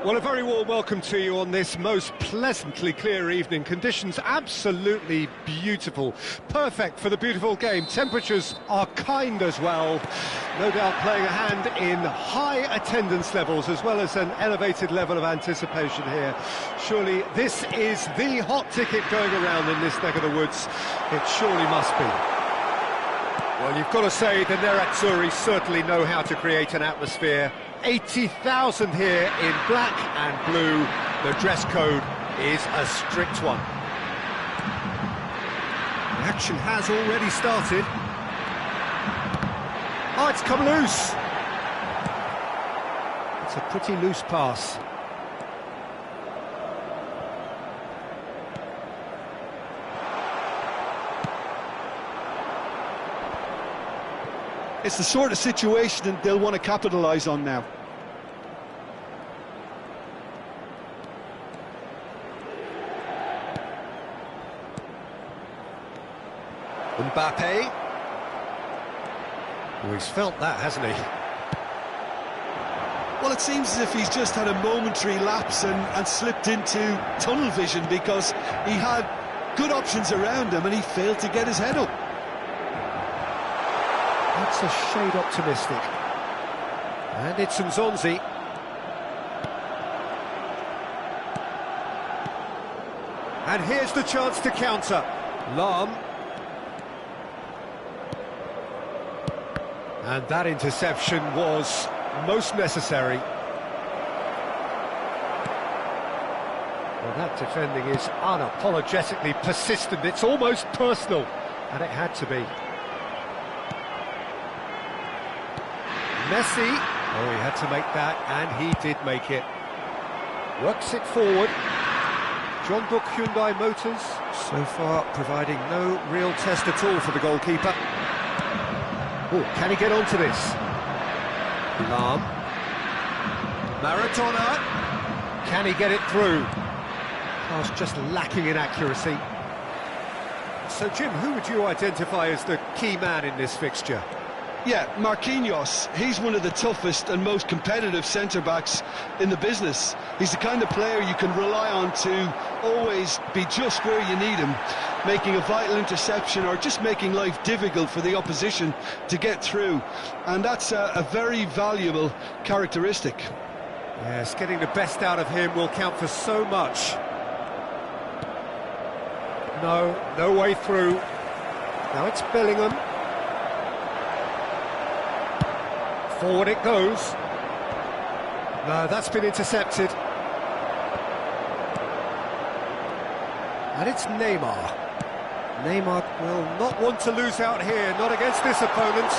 Well, a very warm welcome to you on this most pleasantly clear evening. Conditions absolutely beautiful. Perfect for the beautiful game. Temperatures are kind as well. No doubt playing a hand in high attendance levels as well as an elevated level of anticipation here. Surely this is the hot ticket going around in this neck of the woods. It surely must be. Well, you've got to say the Nerazzurri certainly know how to create an atmosphere. 80,000 here in black and blue. The dress code is a strict one. The action has already started. Oh, it's come loose. It's a pretty loose pass. It's the sort of situation that they'll want to capitalise on now. Mbappe. Oh, he's felt that, hasn't he? Well, it seems as if he's just had a momentary lapse and slipped into tunnel vision because he had good options around him and he failed to get his head up. That's a shade optimistic. And it's Nzonzi. And here's the chance to counter. Lahm. And that interception was most necessary. Well, that defending is unapologetically persistent. It's almost personal. And it had to be. Messi, oh, he had to make that, and he did make it. Works it forward. John Book Hyundai Motors, so far providing no real test at all for the goalkeeper. Oh, can he get onto this? Lahm. Maradona. Can he get it through? Pass just lacking in accuracy. So, Jim, who would you identify as the key man in this fixture? Yeah, Marquinhos, he's one of the toughest and most competitive centre-backs in the business. He's the kind of player you can rely on to always be just where you need him, making a vital interception or just making life difficult for the opposition to get through. And that's a very valuable characteristic. Yes, getting the best out of him will count for so much. No way through. Now it's Bellingham. Forward it goes. No, that's been intercepted. And it's Neymar. Neymar will not want to lose out here, not against this opponent.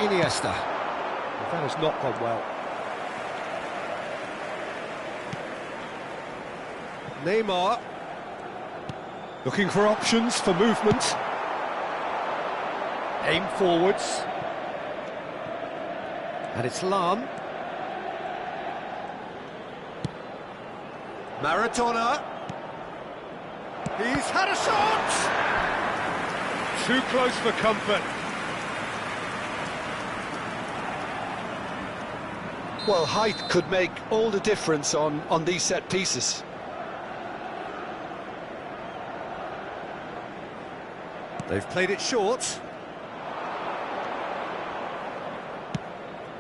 Iniesta. That has not gone well. Neymar. Looking for options for movement. Aim forwards. And it's Lahm. Maradona. He's had a shot! Too close for comfort. Well, height could make all the difference on these set pieces. They've played it short.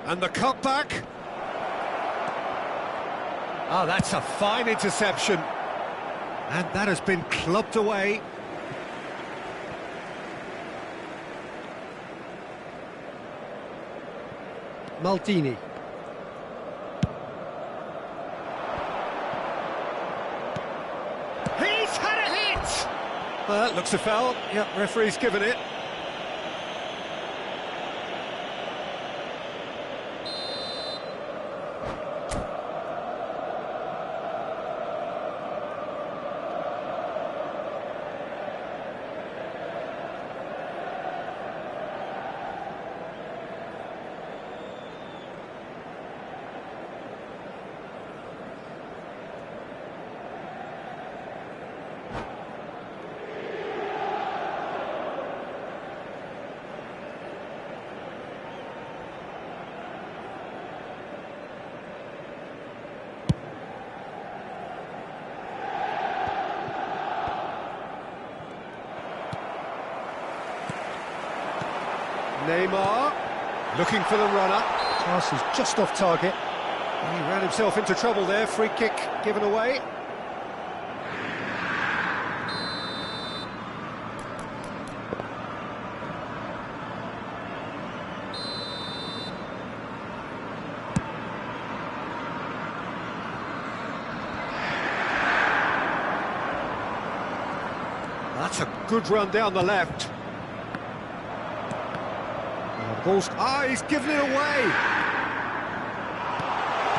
And the cutback. Oh, that's a fine interception. And that has been clubbed away. Maldini. He's had a hit! Well, that looks a foul. Yep, referee's given it. Neymar, looking for the runner. Pass is just off target. He ran himself into trouble there, free kick given away. That's a good run down the left. He's given it away.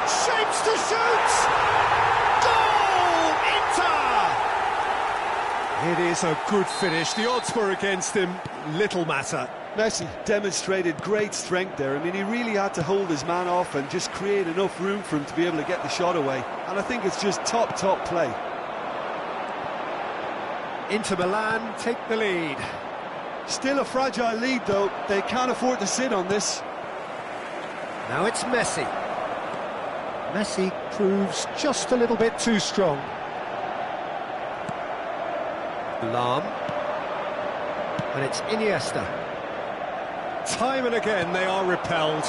Shapes to shoot! Goal! Inter! It is a good finish. The odds were against him. Little matter. Messi demonstrated great strength there. I mean, he really had to hold his man off and just create enough room for him to be able to get the shot away. And I think it's just top play. Inter Milan take the lead. Still a fragile lead, though. They can't afford to sit on this. Now it's Messi. Messi proves just a little bbit too strong. Lahm. And it's Iniesta. Time and again they are repelled.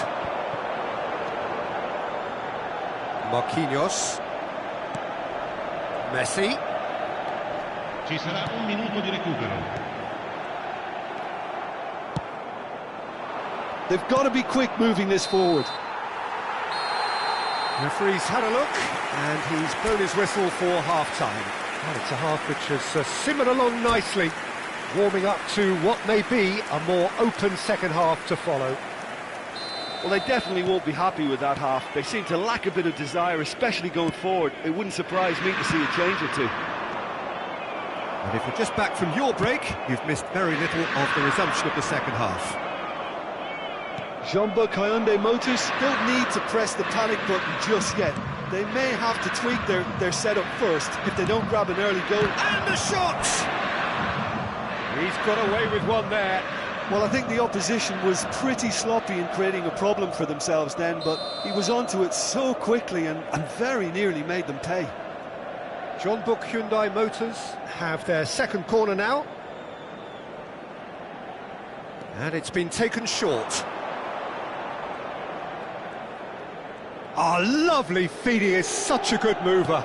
Marquinhos. Messi. Ci sarà un minuto di recupero. They've got to be quick moving this forward. Referee's had a look, and he's blown his whistle for half-time. And it's a half which has simmered along nicely, warming up to what may be a more open second half to follow. Well, they definitely won't be happy with that half. They seem to lack a bit of desire, especially going forward. It wouldn't surprise me to see a change or two. And if you're just back from your break, you've missed very little of the resumption of the second half. Jeonbuk Hyundai Motors don't need to press the panic button just yet. They may have to tweak their setup first if they don't grab an early goal. And the shot! He's got away with one there. Well, I think the opposition was pretty sloppy in creating a problem for themselves then, but he was onto it so quickly and very nearly made them pay. Jeonbuk Hyundai Motors have their second corner now. And it's been taken short. Lovely feed, he is such a good mover.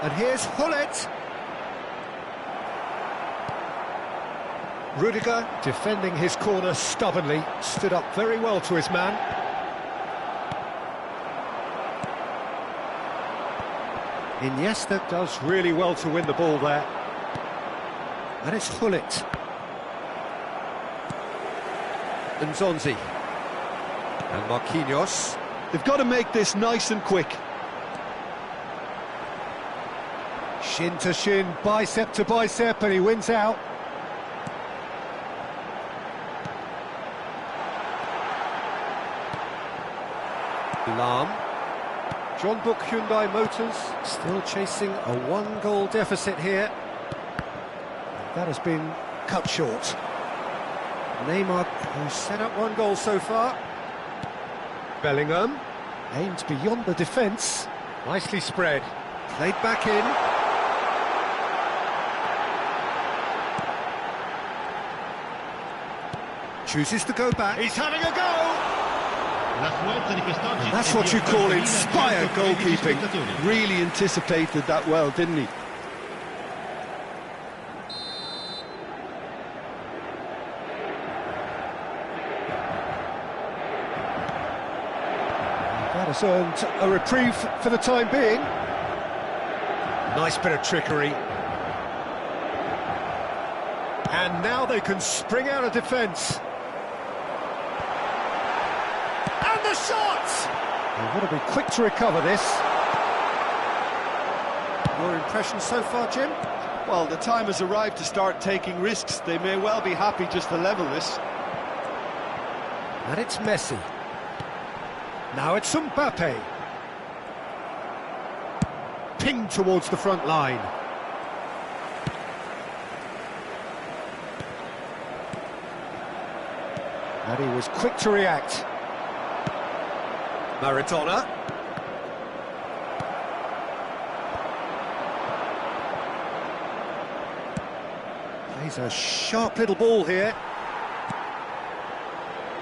And here's Hullet. Rudiger, defending his corner stubbornly, stood up very well to his man. Iniesta does really well to win the ball there. And it's Hullet. And Nzonzi. And Marquinhos. They've got to make this nice and quick. Shin to shin, bicep to bicep, and he wins out. Lahm. Jeonbuk Hyundai Motors still chasing a one-goal deficit here. That has been cut short. Neymar, who's set up one goal so far. Bellingham, aimed beyond the defence. Nicely spread. Played back in. Chooses to go back. He's having a go! And that's what you call inspired goalkeeping. Really anticipated that well, didn't he? That has earned a reprieve for the time being. Nice bit of trickery. And now they can spring out of defence. And the shot! They've got to be quick to recover this. Your impression so far, Jim? Well, the time has arrived to start taking risks. They may well be happy just to level this. And it's Messi. Now it's Mbappe. Pinged towards the front line. And he was quick to react. Maradona. Plays a sharp little ball here.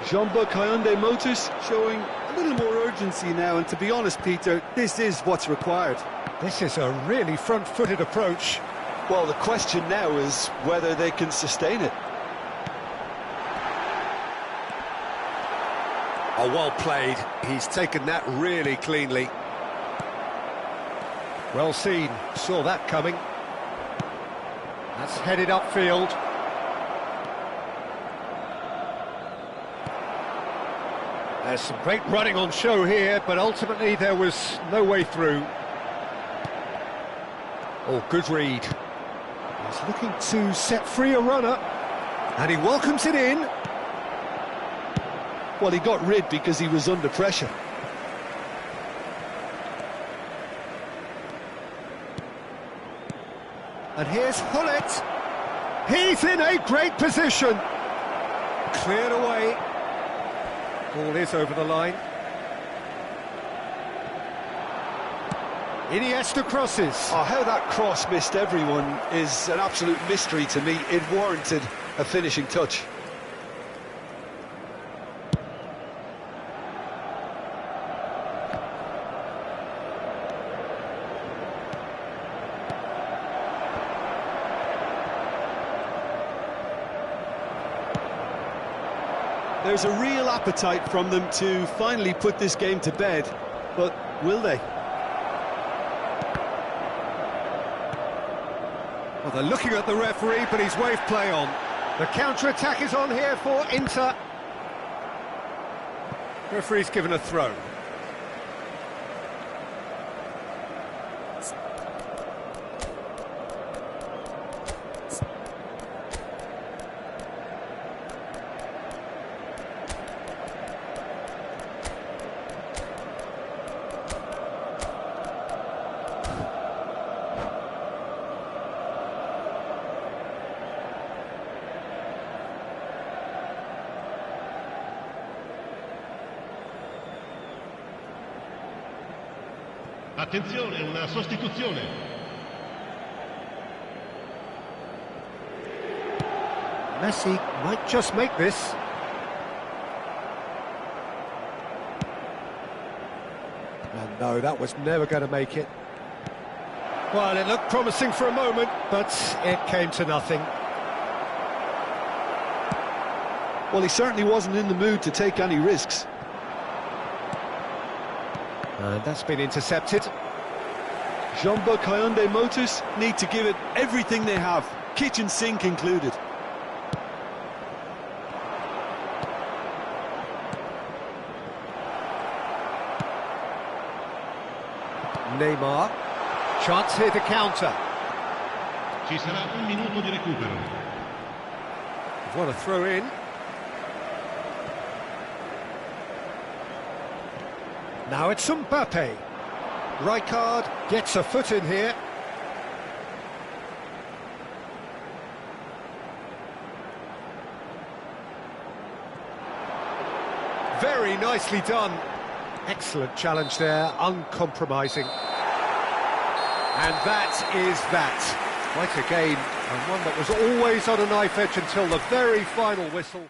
Jean-Baptiste Hyundai Motors showing a little more urgency now, and to be honest, Peter, this is what's required. This is a really front-footed approach. Well, the question now is whether they can sustain it. Oh, well played. He's taken that really cleanly. Well seen. Saw that coming. That's headed upfield. There's some great running on show here, but ultimately there was no way through. Oh, good read. He's looking to set free a runner, and he welcomes it in. Well, he got rid because he was under pressure. And here's Hullet. He's in a great position. Cleared away. Ball is over the line. Iniesta crosses. Oh, how that cross missed everyone is an absolute mystery to me. It warranted a finishing touch. There's a real appetite from them to finally put this game to bed, but will they? Well, they're looking at the referee, but he's waved play on. The counter-attack is on here for Inter. Referee's given a throw. Attenzione, una sostituzione. Messi might just make this. And no, that was never going to make it. Well, it looked promising for a moment, but it came to nothing. Well, he certainly wasn't in the mood to take any risks. And that's been intercepted. Jean-Baptiste Hyundai Motors need to give it everything they have, kitchen sink included. Neymar. Chance here to counter. Ci sarà un minuto di recupero. What a throw in. Now it's Mbappe. Rijkaard gets a foot in here. Very nicely done. Excellent challenge there, uncompromising. And that is that. Quite a game, and one that was always on a knife edge until the very final whistle.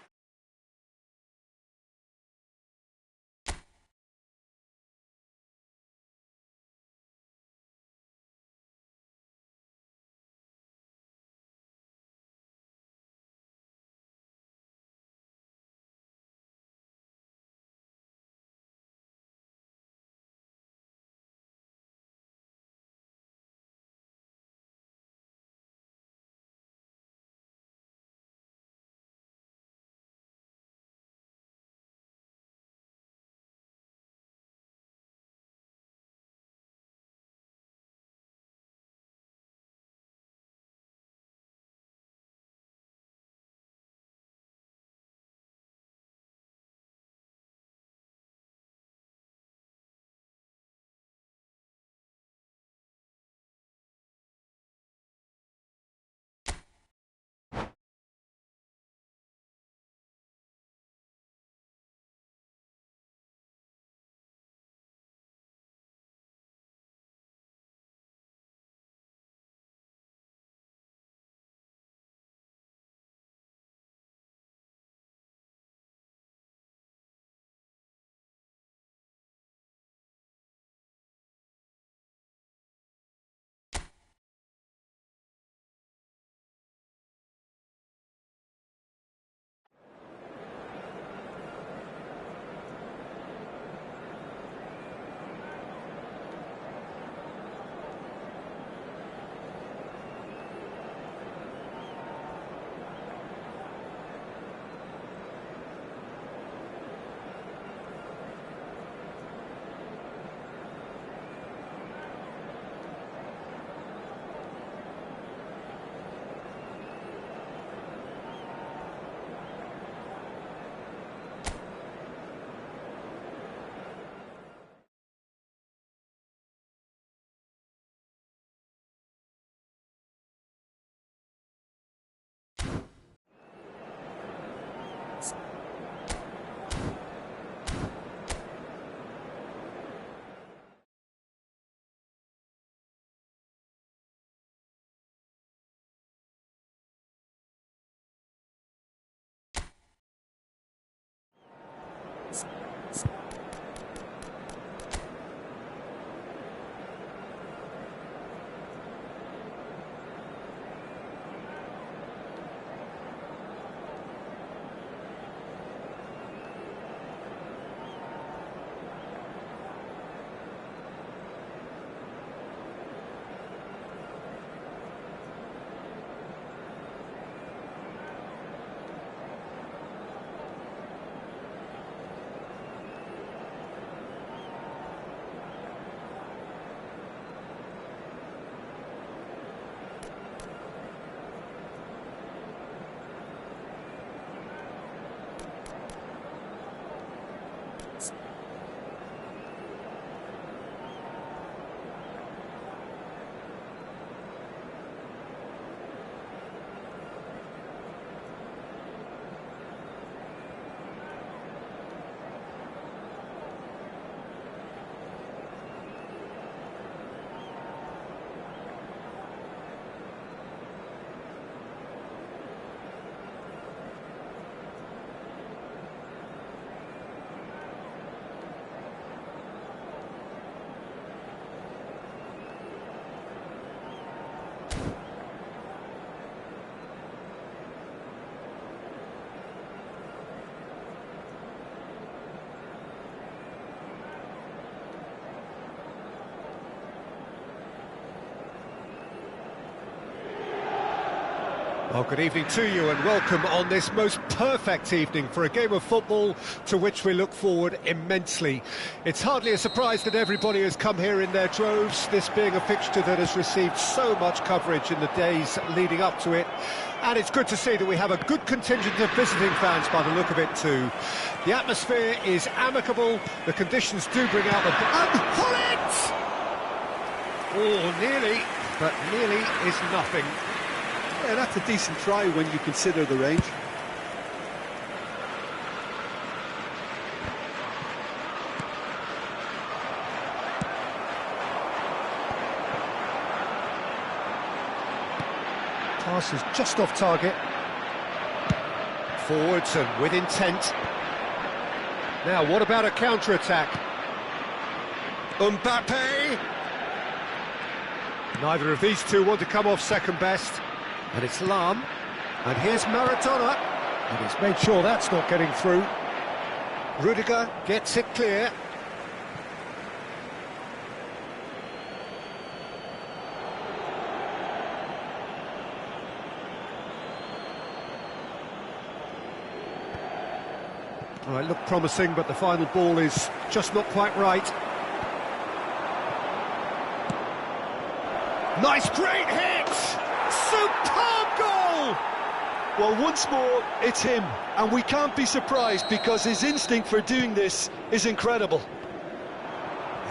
Oh, good evening to you and welcome on this most perfect evening for a game of football to which we look forward immensely. It's hardly a surprise that everybody has come here in their droves, this being a fixture that has received so much coverage in the days leading up to it. And it's good to see that we have a good contingent of visiting fans by the look of it too. The atmosphere is amicable, the conditions do bring out the... Hullet! Oh, nearly, but nearly is nothing. Yeah, that's a decent try when you consider the range. Pass is just off target. Forwards and with intent. Now, what about a counter-attack? Mbappe! Neither of these two want to come off second best. And it's Lahm, and here's Maradona, and he's made sure that's not getting through. Rudiger gets it clear. Oh, it looked promising, but the final ball is just not quite right. Nice, great hit! Superb goal! Well, once more, it's him, and we can't be surprised because his instinct for doing this is incredible.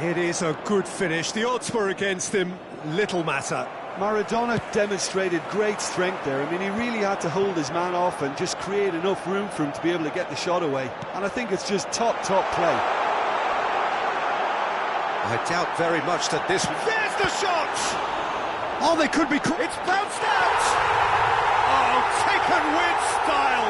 It is a good finish. The odds were against him, little matter. Maradona demonstrated great strength there. I mean, he really had to hold his man off and just create enough room for him to be able to get the shot away. And I think it's just top play. I doubt very much that this... There's the shot! Oh, they could be... It's bounced out! Oh, taken with style!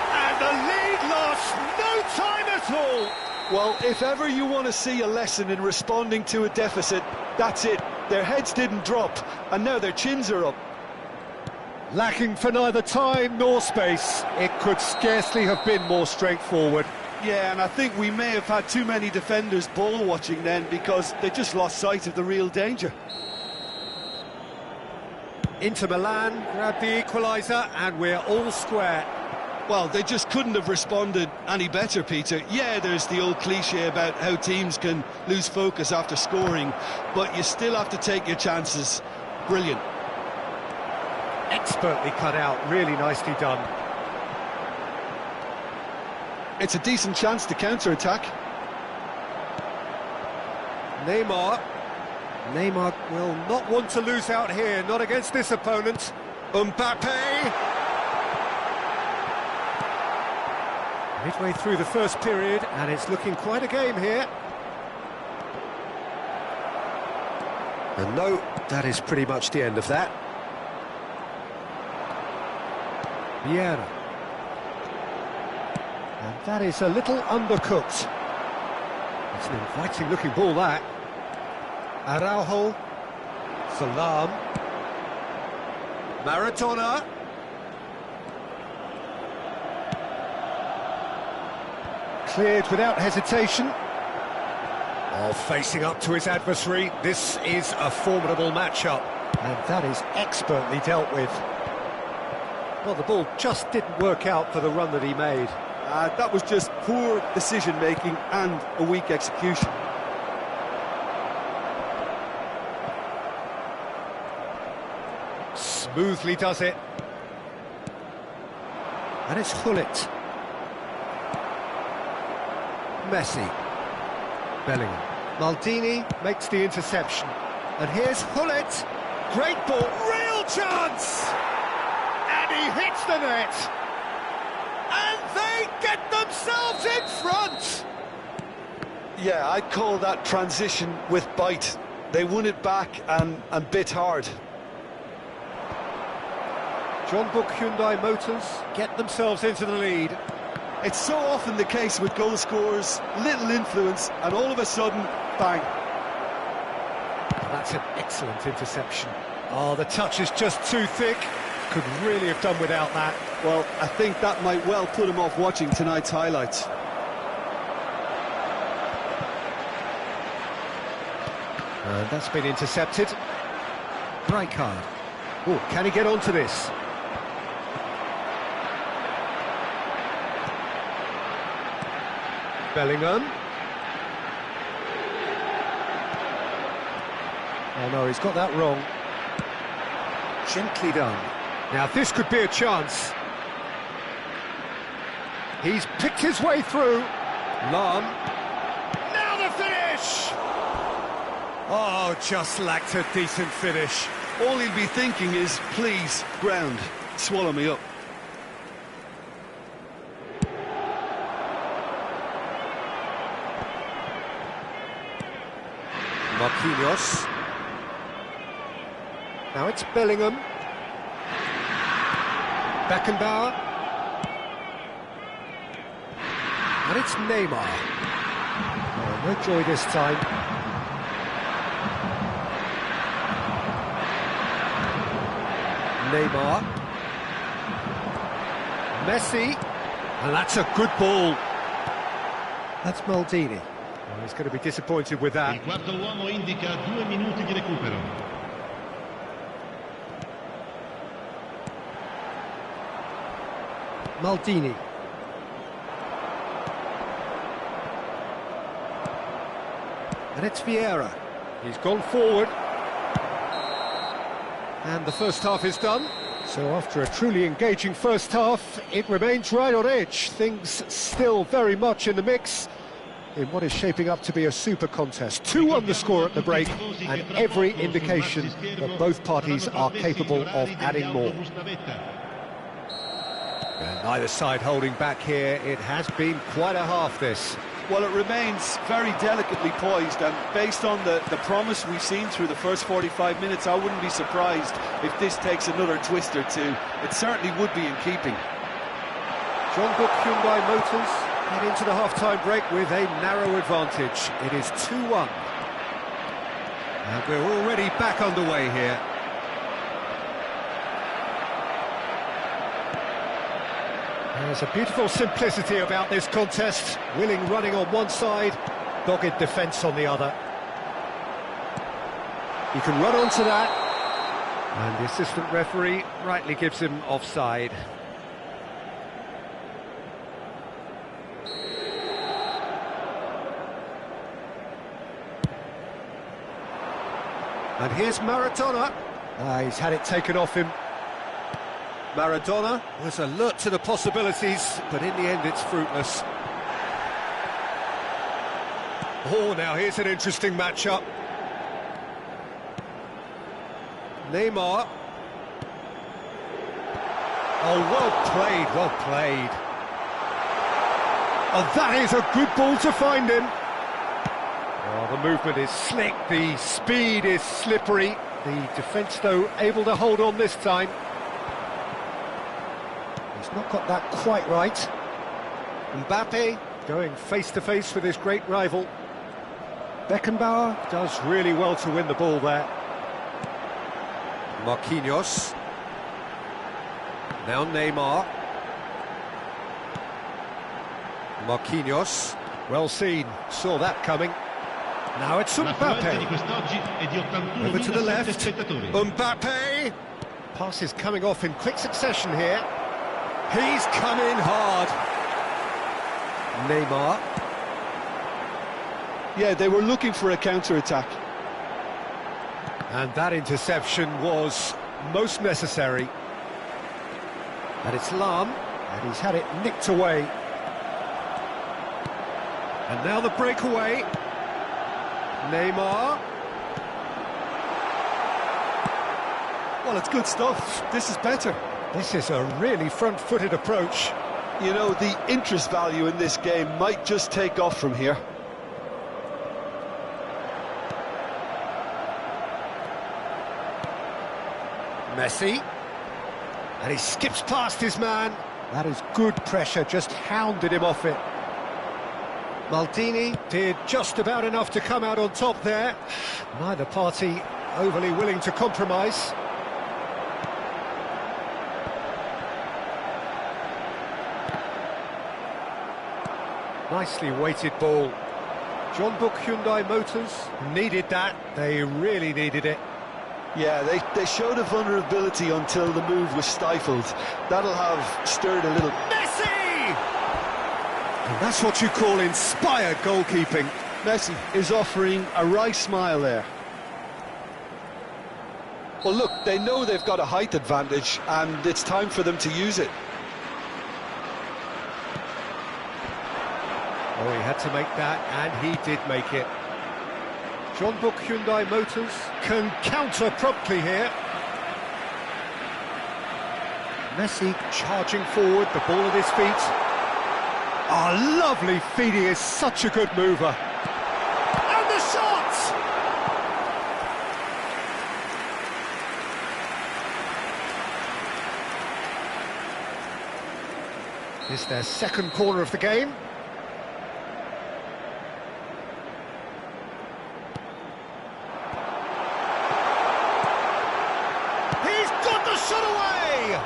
And the lead lost no time at all! Well, if ever you want to see a lesson in responding to a deficit, that's it. Their heads didn't drop, and now their chins are up. Lacking for neither time nor space. It could scarcely have been more straightforward. Yeah, and I think we may have had too many defenders ball-watching then because they just lost sight of the real danger. Inter Milan grabbed the equaliser, and we're all square. Well, they just couldn't have responded any better, Peter. Yeah, there's the old cliche about how teams can lose focus after scoring, but you still have to take your chances. Brilliant. Expertly cut out, really nicely done. It's a decent chance to counter-attack. Neymar will not want to lose out here, not against this opponent. Mbappe! Midway through the first period, and it's looking quite a game here. And no, that is pretty much the end of that. Vieira. And that is a little undercooked. It's an inviting looking ball, that. Araujo. Salam. Maradona. Cleared without hesitation. Oh, facing up to his adversary. This is a formidable matchup. And that is expertly dealt with. Well, the ball just didn't work out for the run that he made. That was just poor decision-making and a weak execution. Smoothly does it. And it's Hullet. Messi. Bellingham. Maldini makes the interception. And here's Hullet. Great ball. Real chance! And he hits the net. And they get themselves in front! Yeah, I'd call that transition with bite. They won it back and bit hard. John Book Hyundai Motors get themselves into the lead. It's so often the case with goal scorers, little influence, and all of a sudden, bang. That's an excellent interception. Oh, the touch is just too thick. Could really have done without that. Well, I think that might well put him off watching tonight's highlights. And that's been intercepted. Rijkaard. Oh, can he get onto this? Bellingham. Oh no, he's got that wrong. Gently done. Now this could be a chance. He's picked his way through. Lahm. Now the finish! Oh, just lacked a decent finish. All he'll be thinking is, please, ground, swallow me up. Marquinhos. Now it's Bellingham. Beckenbauer. And it's Neymar. Oh, no joy this time. Neymar. Messi. And that's a good ball. That's Maldini. Oh, he's going to be disappointed with that. Il quarto uomo indica 2 minuti di recupero. Maldini. And it's Vieira. He's gone forward. And the first half is done. So after a truly engaging first half, it remains right on edge. Things still very much in the mix in what is shaping up to be a super contest. 2-1 the score at the break, and every indication that both parties are capable of adding more. And neither side holding back here. It has been quite a half, this. Well, it remains very delicately poised, and based on the promise we've seen through the first 45 minutes, I wouldn't be surprised if this takes another twist or two. It certainly would be in keeping. Jeonbuk Hyundai Motors head into the half-time break with a narrow advantage. It is 2-1. And we're already back underway here. There's a beautiful simplicity about this contest. Willing running on one side, dogged defence on the other. He can run onto that. And the assistant referee rightly gives him offside. And here's Maradona. He's had it taken off him. Maradona was alert to the possibilities, but in the end it's fruitless. Oh, now here's an interesting matchup. Neymar. Oh, well played, well played. Oh, that is a good ball to find him. Oh, the movement is slick, the speed is slippery. The defence, though, able to hold on this time. He's not got that quite right. Mbappe going face-to-face with his great rival. Beckenbauer does really well to win the ball there. Marquinhos. Now Neymar. Marquinhos. Well seen, saw that coming. Now it's Mbappe. Over to the left. Mbappe. Pass is coming off in quick succession here. He's come in hard. Neymar. Yeah, they were looking for a counter-attack. And that interception was most necessary. And it's Lahm, and he's had it nicked away. And now the breakaway. Neymar. Well, it's good stuff. This is better. This is a really front-footed approach. You know, the interest value in this game might just take off from here. Messi. And he skips past his man. That is good pressure, just hounded him off it. Maldini did just about enough to come out on top there. Neither party overly willing to compromise. Nicely weighted ball. Jeonbuk Hyundai Motors needed that. They really needed it. Yeah, they showed a vulnerability until the move was stifled. That'll have stirred a little. Messi! And that's what you call inspired goalkeeping. Messi is offering a wry smile there. Well, look, they know they've got a height advantage, and it's time for them to use it. Oh, he had to make that, and he did make it. Jeonbuk Hyundai Motors can counter promptly here. Messi charging forward, the ball at his feet. Oh, lovely feed, he is such a good mover. And the shot! It's their second corner of the game. He's got the shot away!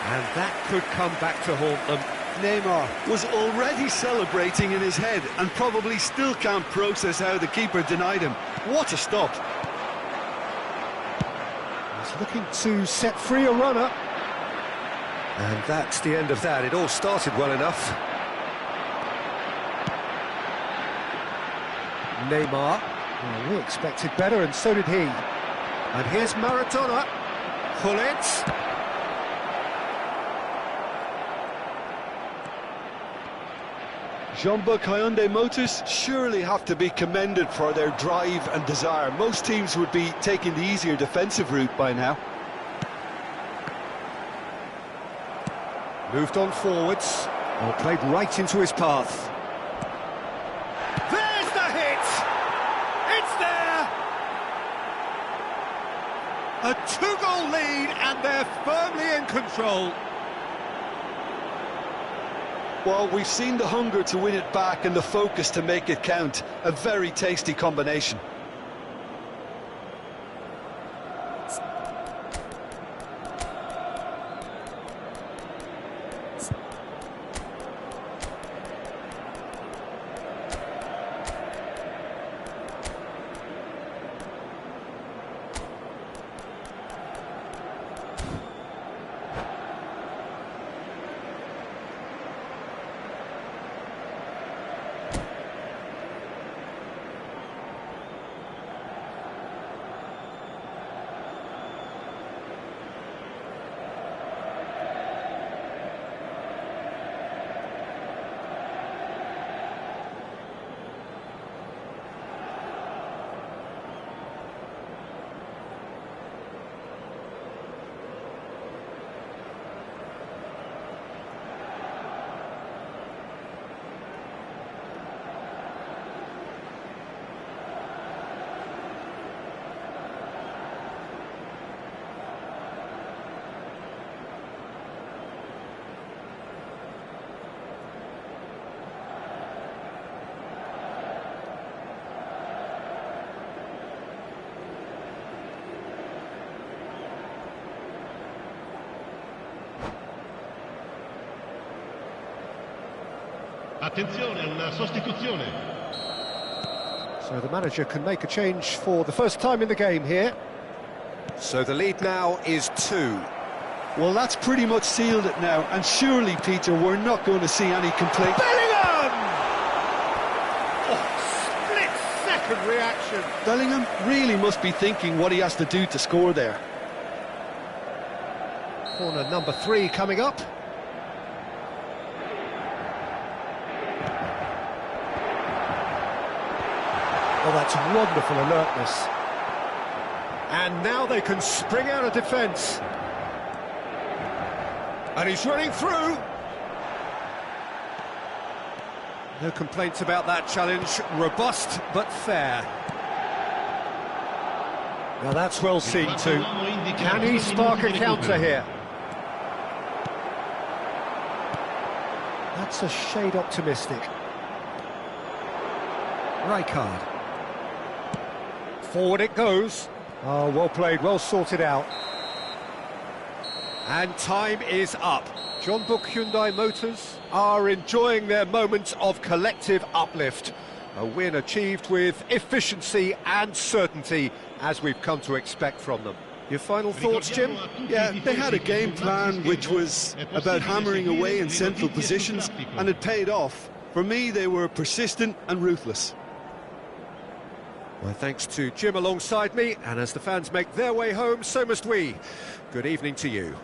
And that could come back to haunt them. Neymar was already celebrating in his head and probably still can't process how the keeper denied him. What a stop. He's looking to set free a runner. And that's the end of that. It all started well enough. Neymar. Well, we expected better, and so did he. And here's Maradona. Gullit. Jeonbuk Hyundai Motors surely have to be commended for their drive and desire. Most teams would be taking the easier defensive route by now. Moved on forwards. Well, played right into his path. There's the hit! It's there! A two-goal lead, and they're firmly in control. Well, we've seen the hunger to win it back and the focus to make it count. A very tasty combination. Attenzione, una sostituzione. So the manager can make a change for the first time in the game here. So the lead now is 2. Well, that's pretty much sealed it now, and surely, Peter, we're not going to see any complaint. Bellingham! Oh, split-second reaction. Bellingham really must be thinking what he has to do to score there. Corner number 3 coming up. Oh, that's wonderful alertness. And now they can spring out of defence. And he's running through. No complaints about that challenge. Robust, but fair. Now that's well seen too. Can he spark a counter here? That's a shade optimistic. Rijkaard. Forward it goes. Oh, well played, well sorted out. And time is up. Jeonbuk Hyundai Motors are enjoying their moments of collective uplift. A win achieved with efficiency and certainty, as we've come to expect from them. Your final thoughts, Jim? Yeah, they had a game plan which was about hammering away in central positions, and it paid off. For me, they were persistent and ruthless. Well, thanks to Jim alongside me, and as the fans make their way home, so must we. Good evening to you.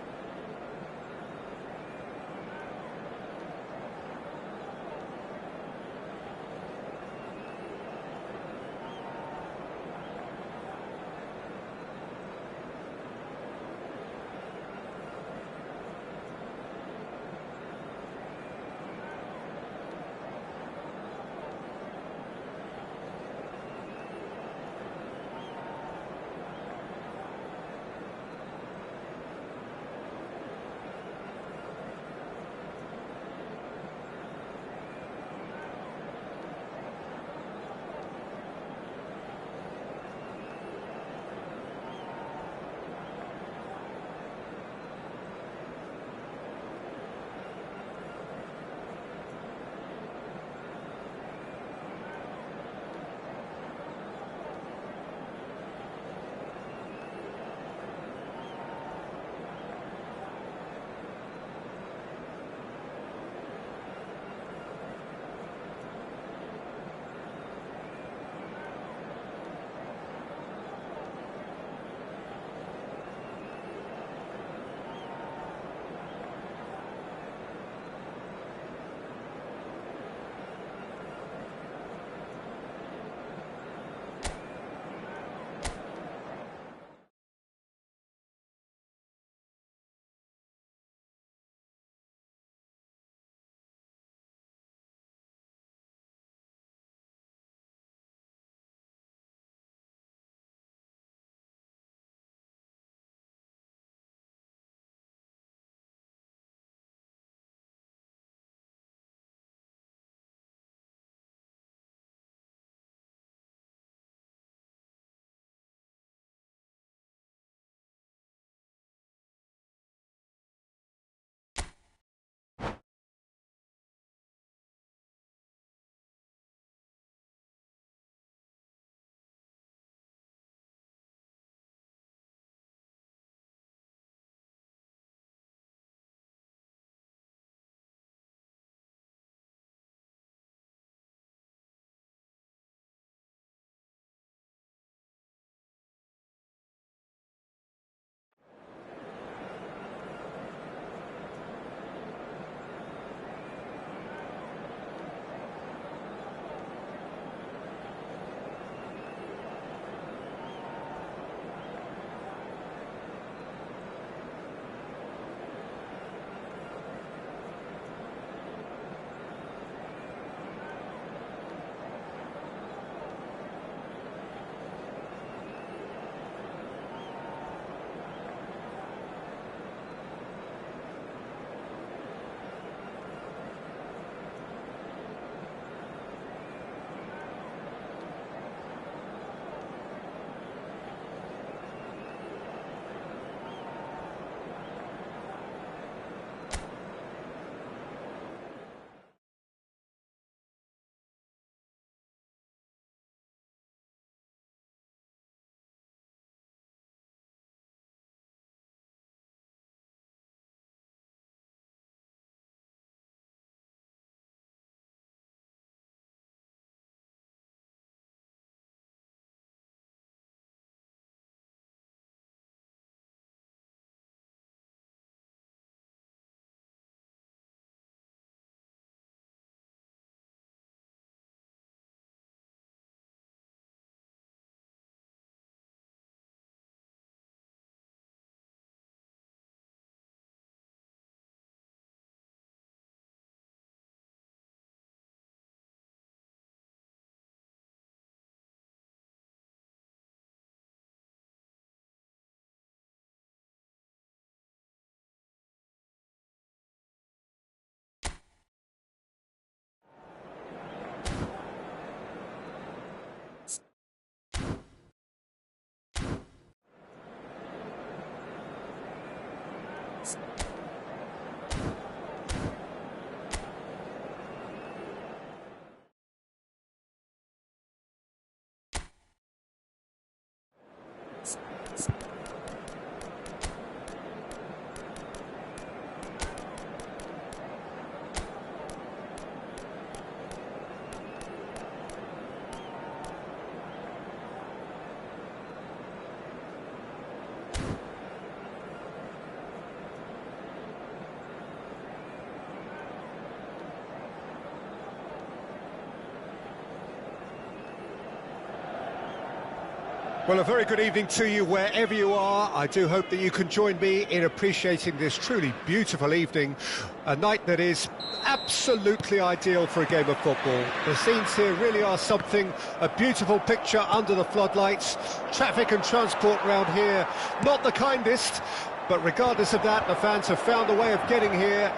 Well, a very good evening to you wherever you are. I do hope that you can join me in appreciating this truly beautiful evening, a night that is absolutely ideal for a game of football. The scenes here really are something, a beautiful picture under the floodlights. Traffic and transport round here, not the kindest, but regardless of that, the fans have found a way of getting here.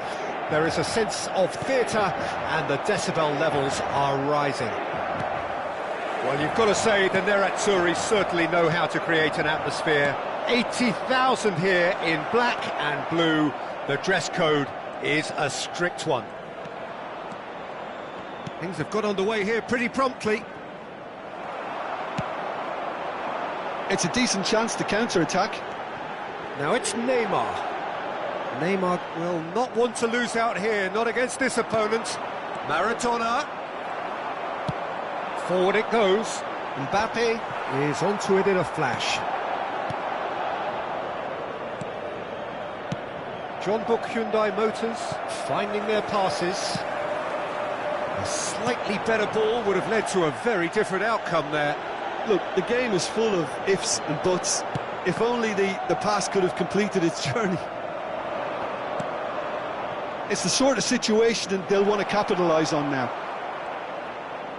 There is a sense of theatre and the decibel levels are rising. Well, you've got to say the Nerazzurri certainly know how to create an atmosphere. 80,000 here in black and blue. The dress code is a strict one. Things have got underway here pretty promptly. It's a decent chance to counter-attack. Now it's Neymar. Neymar will not want to lose out here, not against this opponent. Maradona. Forward it goes. Mbappe is onto it in a flash. John Book Hyundai Motors finding their passes. A slightly better ball would have led to a very different outcome there. Look, the game is full of ifs and buts. If only the pass could have completed its journey. It's the sort of situation that they'll want to capitalise on now.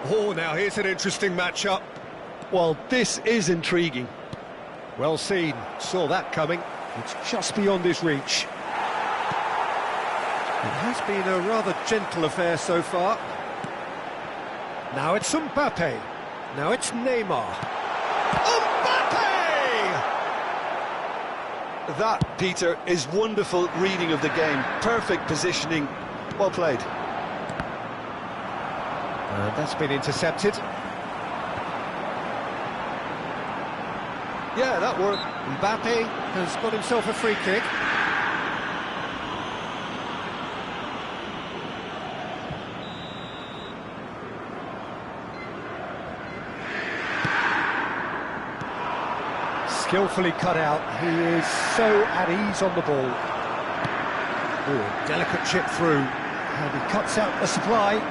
Oh, now here's an interesting matchup. Well, this is intriguing. Well seen, saw that coming. It's just beyond his reach. It has been a rather gentle affair so far. Now it's Mbappe. Now it's Neymar. Mbappe! That, Peter, is wonderful reading of the game. Perfect positioning. Well played. And that's been intercepted. Yeah, that worked. Mbappe has got himself a free kick. Skillfully cut out. He is so at ease on the ball. Ooh, delicate chip through. And he cuts out the supply.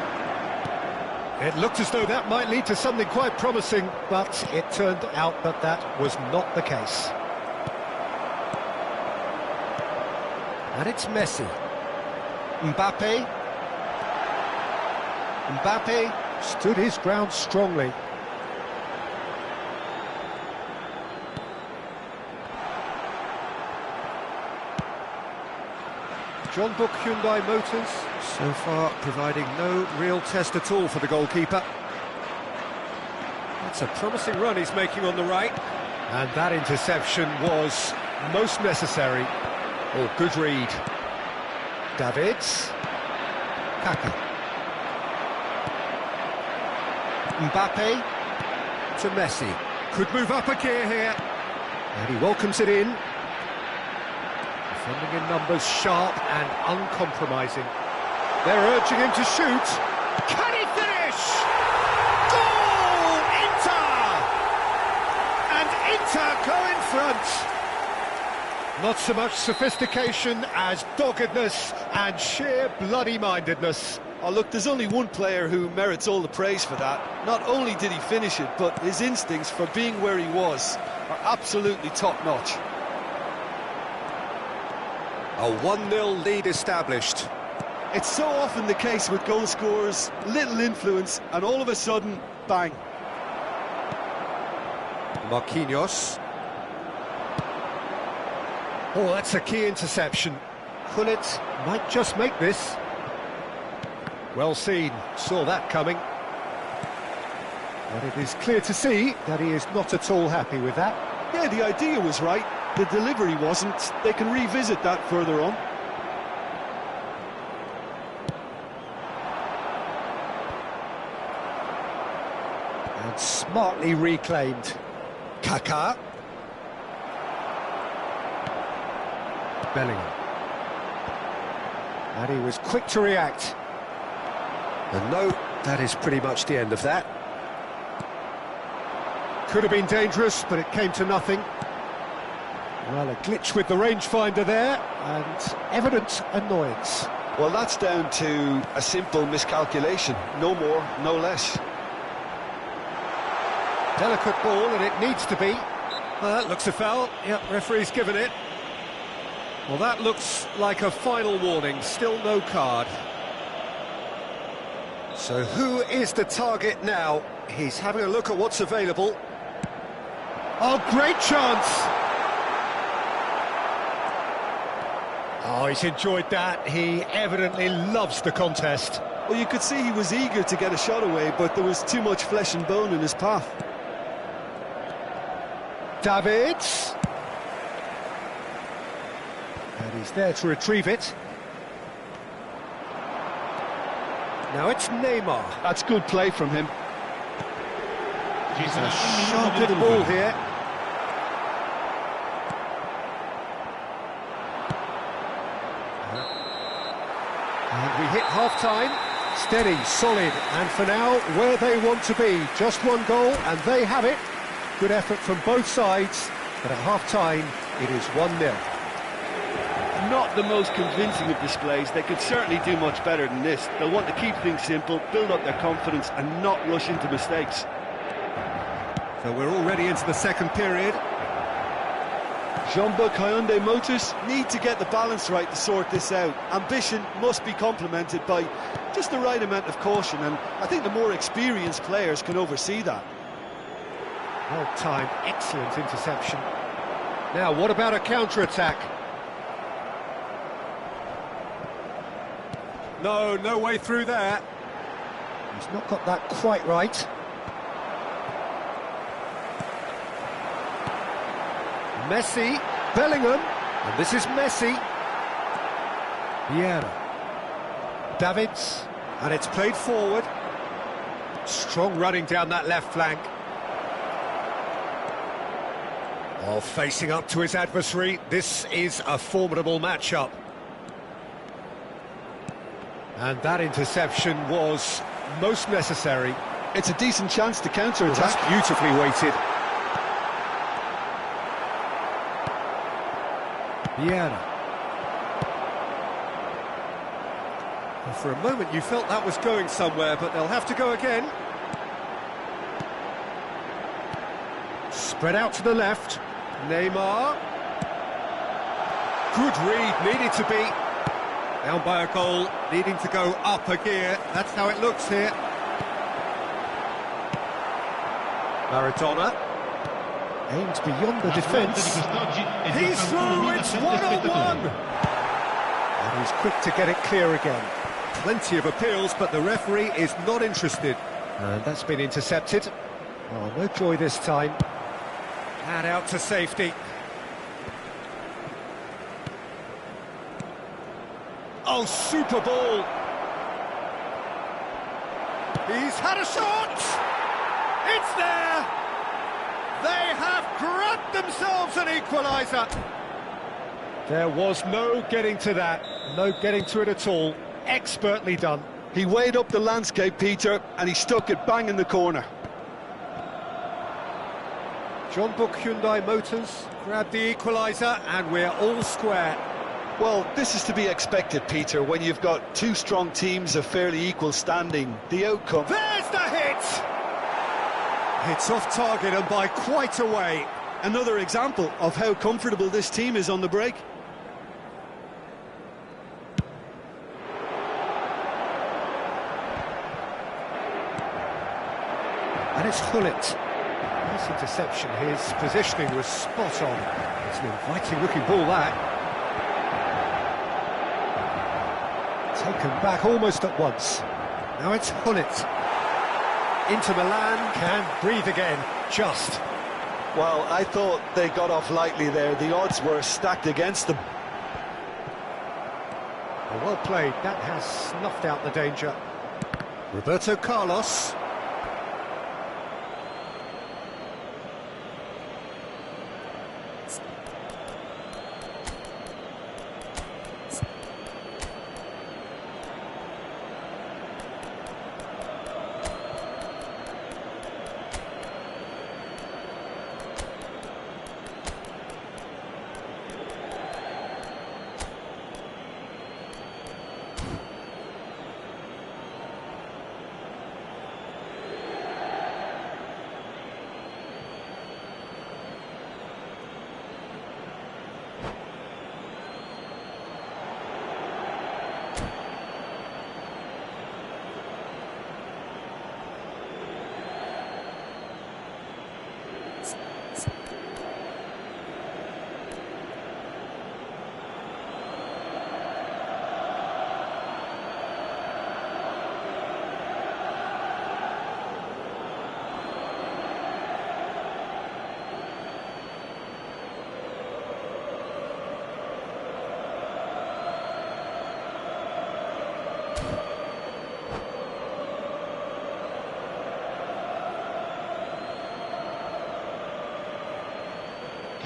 It looked as though that might lead to something quite promising, but it turned out that that was not the case. And it's Messi. Mbappe. Mbappe stood his ground strongly. John Book Hyundai Motors, so far providing no real test at all for the goalkeeper. That's a promising run he's making on the right. And that interception was most necessary. Oh, good read. Davids. Kaka. Mbappe to Messi. Could move up a gear here. And he welcomes it in. Defending in numbers, sharp and uncompromising. They're urging him to shoot. Can he finish? Goal! Inter! And Inter go in front. Not so much sophistication as doggedness and sheer bloody-mindedness. Oh, look, there's only one player who merits all the praise for that. Not only did he finish it, but his instincts for being where he was are absolutely top-notch. A 1-0 lead established. It's so often the case with goal scorers, little influence, and all of a sudden, bang. Marquinhos. Oh, that's a key interception. Gullit might just make this. Well seen, saw that coming. But it is clear to see that he is not at all happy with that. Yeah, the idea was right. The delivery wasn't. They can revisit that further on. And smartly reclaimed. Kaka. Bellingham. And he was quick to react. And no, that is pretty much the end of that. Could have been dangerous, but it came to nothing. Well, a glitch with the rangefinder there, and evident annoyance. Well, that's down to a simple miscalculation. No more, no less. Delicate ball, and it needs to be. Well, that looks a foul. Yep, referee's given it. Well, that looks like a final warning. Still no card. So who is the target now? He's having a look at what's available. Oh, great chance! Oh, he's enjoyed that. He evidently loves the contest. Well, you could see he was eager to get a shot away, but there was too much flesh and bone in his path. Davids. And he's there to retrieve it. Now it's Neymar. That's good play from him. Ci sarà un minuto Sharp di little ball recupero. here. And we hit half-time. Steady, solid, and for now, where they want to be. Just one goal, and they have it. Good effort from both sides, but at half-time, it is 1-0. Not the most convincing of displays. They could certainly do much better than this. They'll want to keep things simple, build up their confidence, and not rush into mistakes. So we're already into the second period. Jeonbuk Hyundai Motors need to get the balance right to sort this out. Ambition must be complemented by just the right amount of caution, and I think the more experienced players can oversee that. Well-timed, excellent interception. Now, what about a counter-attack? No way through there. He's not got that quite right. Messi, Bellingham, and this is Messi. Vieira. Davids, and it's played forward. Strong running down that left flank. Oh, facing up to his adversary. This is a formidable matchup. And that interception was most necessary. It's a decent chance to counter-attack. Well, that's beautifully weighted. Vieira. Well, for a moment you felt that was going somewhere, but they'll have to go again. Spread out to the left. Neymar. Good read, needed to be. Down by a goal, needing to go up a gear. That's how it looks here. Maradona. Aimed beyond the defence. He's through, it's 1-on-1! And he's quick to get it clear again. Plenty of appeals, but the referee is not interested. And that's been intercepted. Oh, no joy this time. And out to safety. Oh, super ball! He's had a shot! It's there! They have grabbed themselves an equaliser! There was no getting to that, no getting to it at all. Expertly done. He weighed up the landscape, Peter, and he stuck it bang in the corner. Jeonbuk Hyundai Motors grabbed the equaliser, and we're all square. Well, this is to be expected, Peter, when you've got two strong teams of fairly equal standing. The outcome... There's the hit! It's off target and by quite a way. Another example of how comfortable this team is on the break. And it's Hullet. Nice interception. His positioning was spot on. It's an inviting-looking ball, that. Taken back almost at once. Now it's Hullet. Inter Milan can breathe again, just. Well, I thought they got off lightly there. The odds were stacked against them. Well played. That has snuffed out the danger. Roberto Carlos.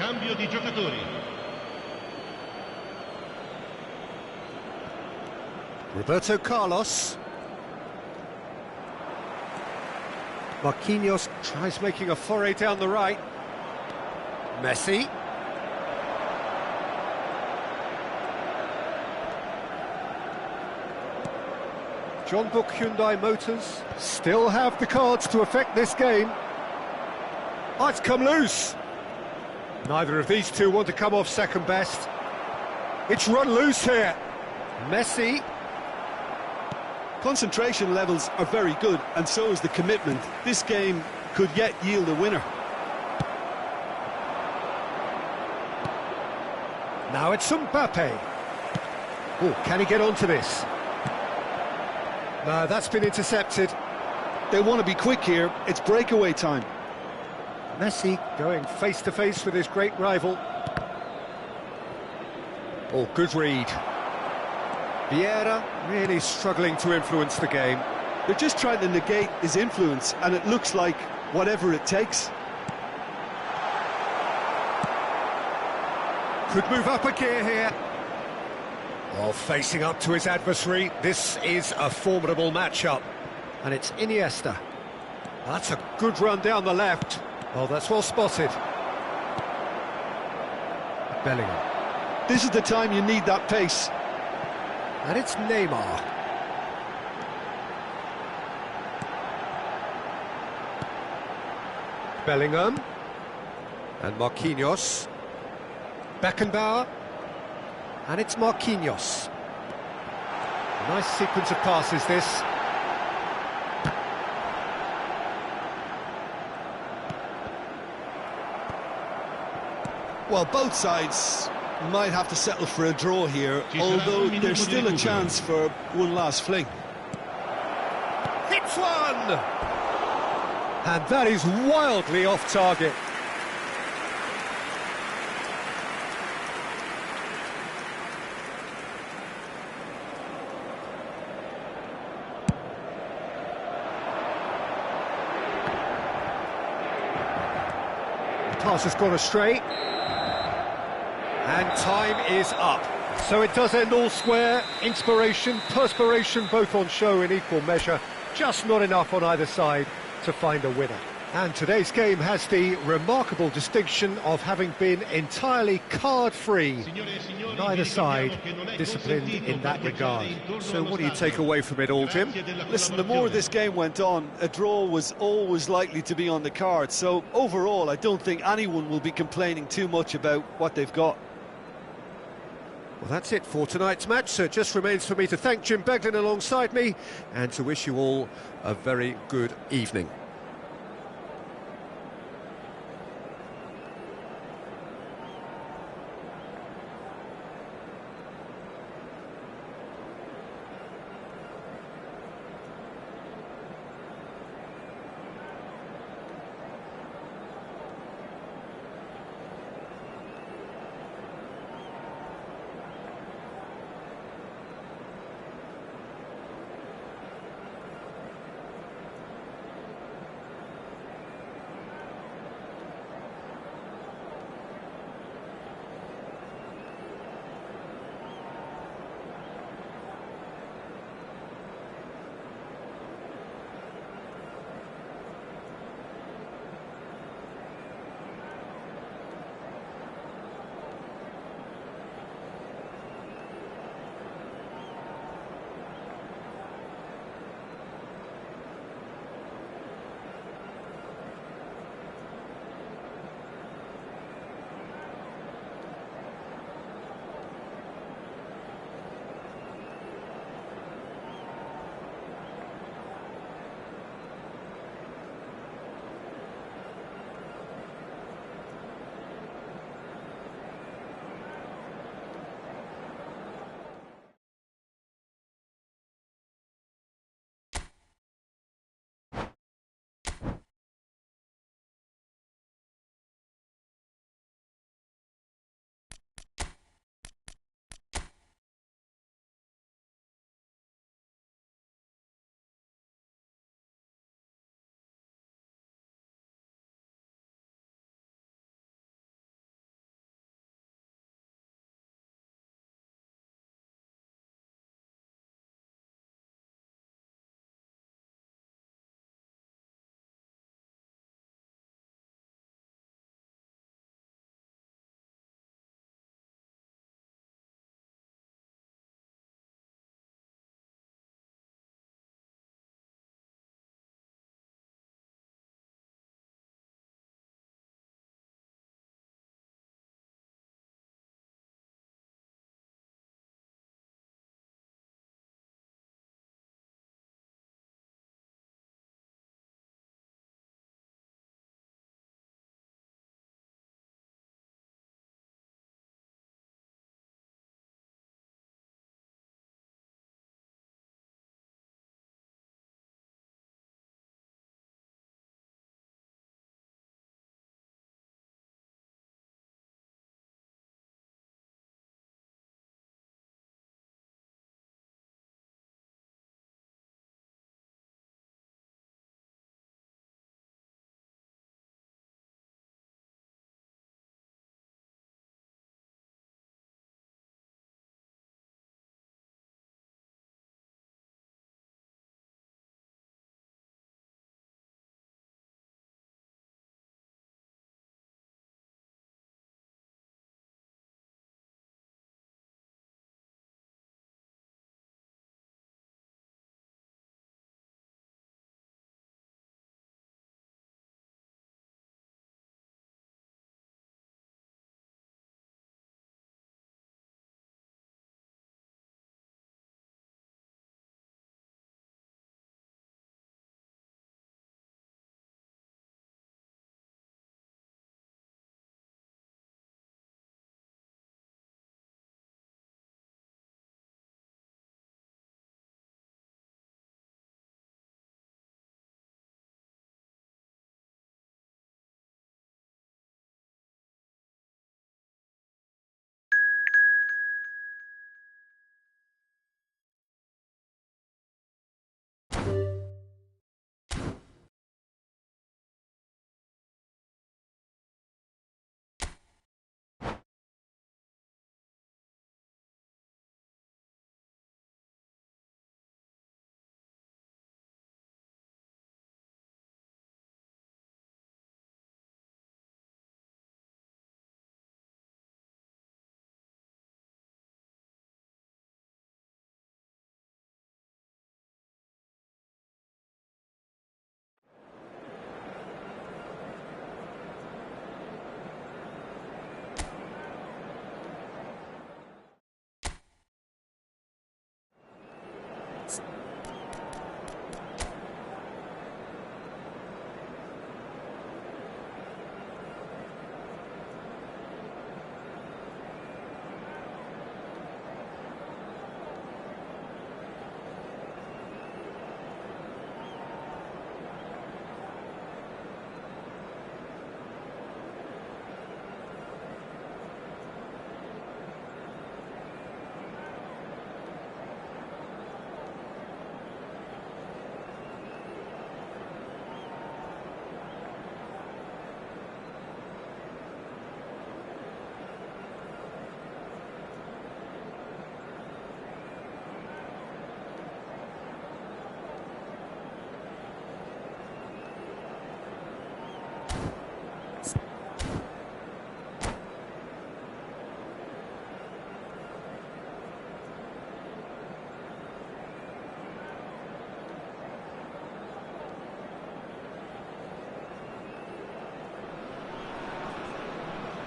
Cambio di giocatori. Roberto Carlos. Marquinhos tries making a foray down the right. Messi. John Book Hyundai Motors still have the cards to affect this game. Oh, it's come loose. Neither of these two want to come off second best. It's run loose here. Messi. Concentration levels are very good, and so is the commitment. This game could yet yield a winner. Now it's Mbappe. Oh, can he get onto this? No, that's been intercepted. They want to be quick here. It's breakaway time. Messi going face-to-face with his great rival. Oh, good read. Vieira really struggling to influence the game. They're just trying to negate his influence, and it looks like whatever it takes. Could move up a gear here. Oh, facing up to his adversary. This is a formidable matchup. And it's Iniesta. That's a good run down the left. Oh, that's well spotted. Bellingham. This is the time you need that pace. And it's Neymar. Bellingham. And Marquinhos. Beckenbauer. And it's Marquinhos. A nice sequence of passes, this. Well, both sides might have to settle for a draw here, although there's still a chance for one last fling. Hits one! And that is wildly off target. The pass has gone astray. And time is up. So it does end all square. Inspiration, perspiration, both on show in equal measure. Just not enough on either side to find a winner. And today's game has the remarkable distinction of having been entirely card-free. Neither side disciplined in that regard. So what do you take away from it all, Jim? Listen, the more this game went on, a draw was always likely to be on the card. So overall, I don't think anyone will be complaining too much about what they've got. Well, that's it for tonight's match, so it just remains for me to thank Jim Beglin alongside me and to wish you all a very good evening.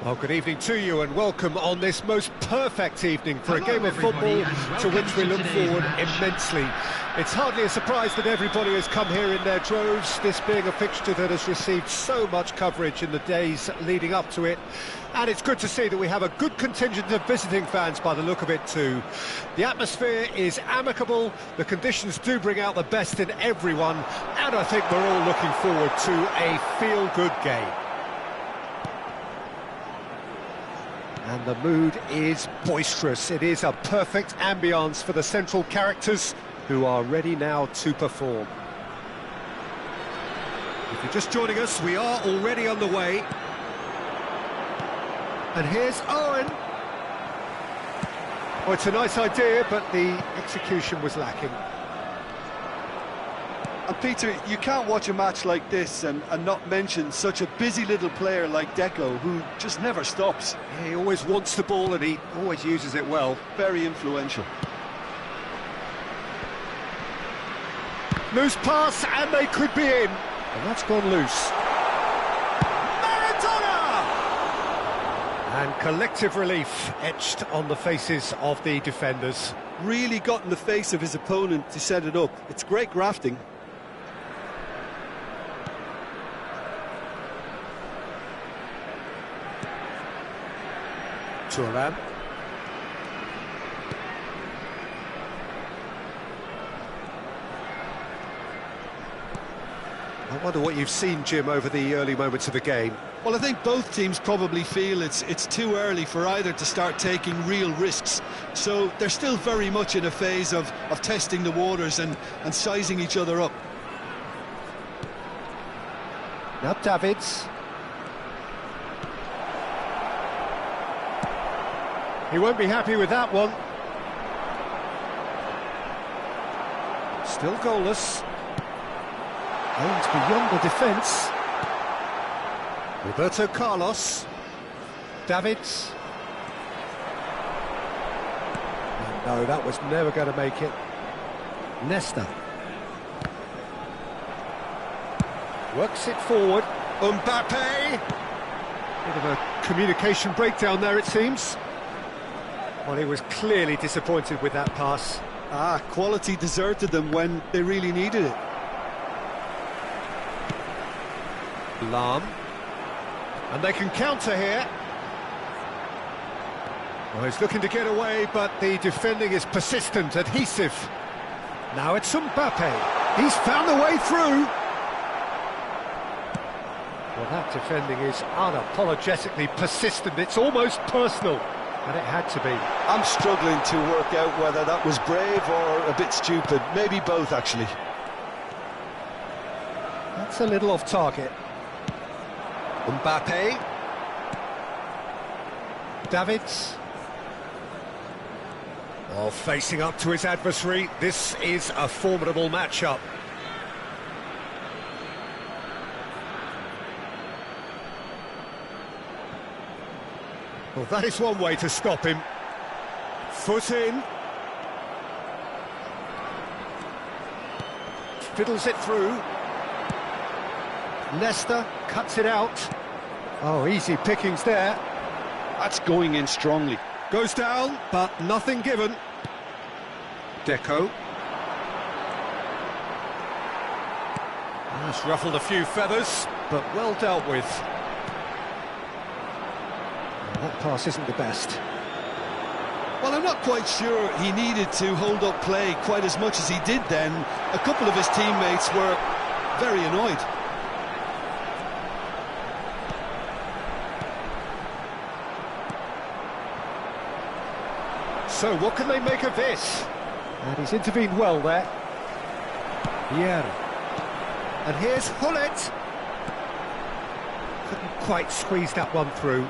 Well, good evening to you and welcome on this most perfect evening for a game of football to which we look forward immensely. It's hardly a surprise that everybody has come here in their droves, this being a fixture that has received so much coverage in the days leading up to it. And it's good to see that we have a good contingent of visiting fans by the look of it too. The atmosphere is amicable, the conditions do bring out the best in everyone, and I think we're all looking forward to a feel-good game. And the mood is boisterous. It is a perfect ambience for the central characters who are ready now to perform. If you're just joining us, we are already on the way. And here's Owen. Oh, it's a nice idea, but the execution was lacking. And Peter, you can't watch a match like this and not mention such a busy little player like Deco, who just never stops. Yeah, he always wants the ball and he always uses it well. Very influential. Loose pass, and they could be in. And that's gone loose. Maradona! And collective relief etched on the faces of the defenders. Really got in the face of his opponent to set it up. It's great grafting. Thuram. I wonder what you've seen, Jim, over the early moments of the game. Well, I think both teams probably feel it's too early for either to start taking real risks. So they're still very much in a phase of testing the waters and sizing each other up. Now Davids. He won't be happy with that one. Still goalless. Aims beyond the defence. Roberto Carlos. Davids. No, that was never going to make it. Nesta. Works it forward. Mbappe. Bit of a communication breakdown there, it seems. Well, he was clearly disappointed with that pass. Quality deserted them when they really needed it. Lahm. And they can counter here. Well, he's looking to get away, but the defending is persistent, adhesive. Now it's Mbappe. He's found a way through. Well, that defending is unapologetically persistent. It's almost personal. And it had to be. I'm struggling to work out whether that was brave or a bit stupid. Maybe both, actually. That's a little off target. Mbappe. Davids. Oh, facing up to his adversary. This is a formidable matchup. Well, that is one way to stop him. Foot in. Fiddles it through. Nesta cuts it out. Oh, easy pickings there. That's going in strongly. Goes down, but nothing given. Deco. That's ruffled a few feathers, but well dealt with. That pass isn't the best. Well, I'm not quite sure he needed to hold up play quite as much as he did then. A couple of his teammates were very annoyed. So what can they make of this? And he's intervened well there. Vieira. And here's Hullet. Couldn't quite squeeze that one through.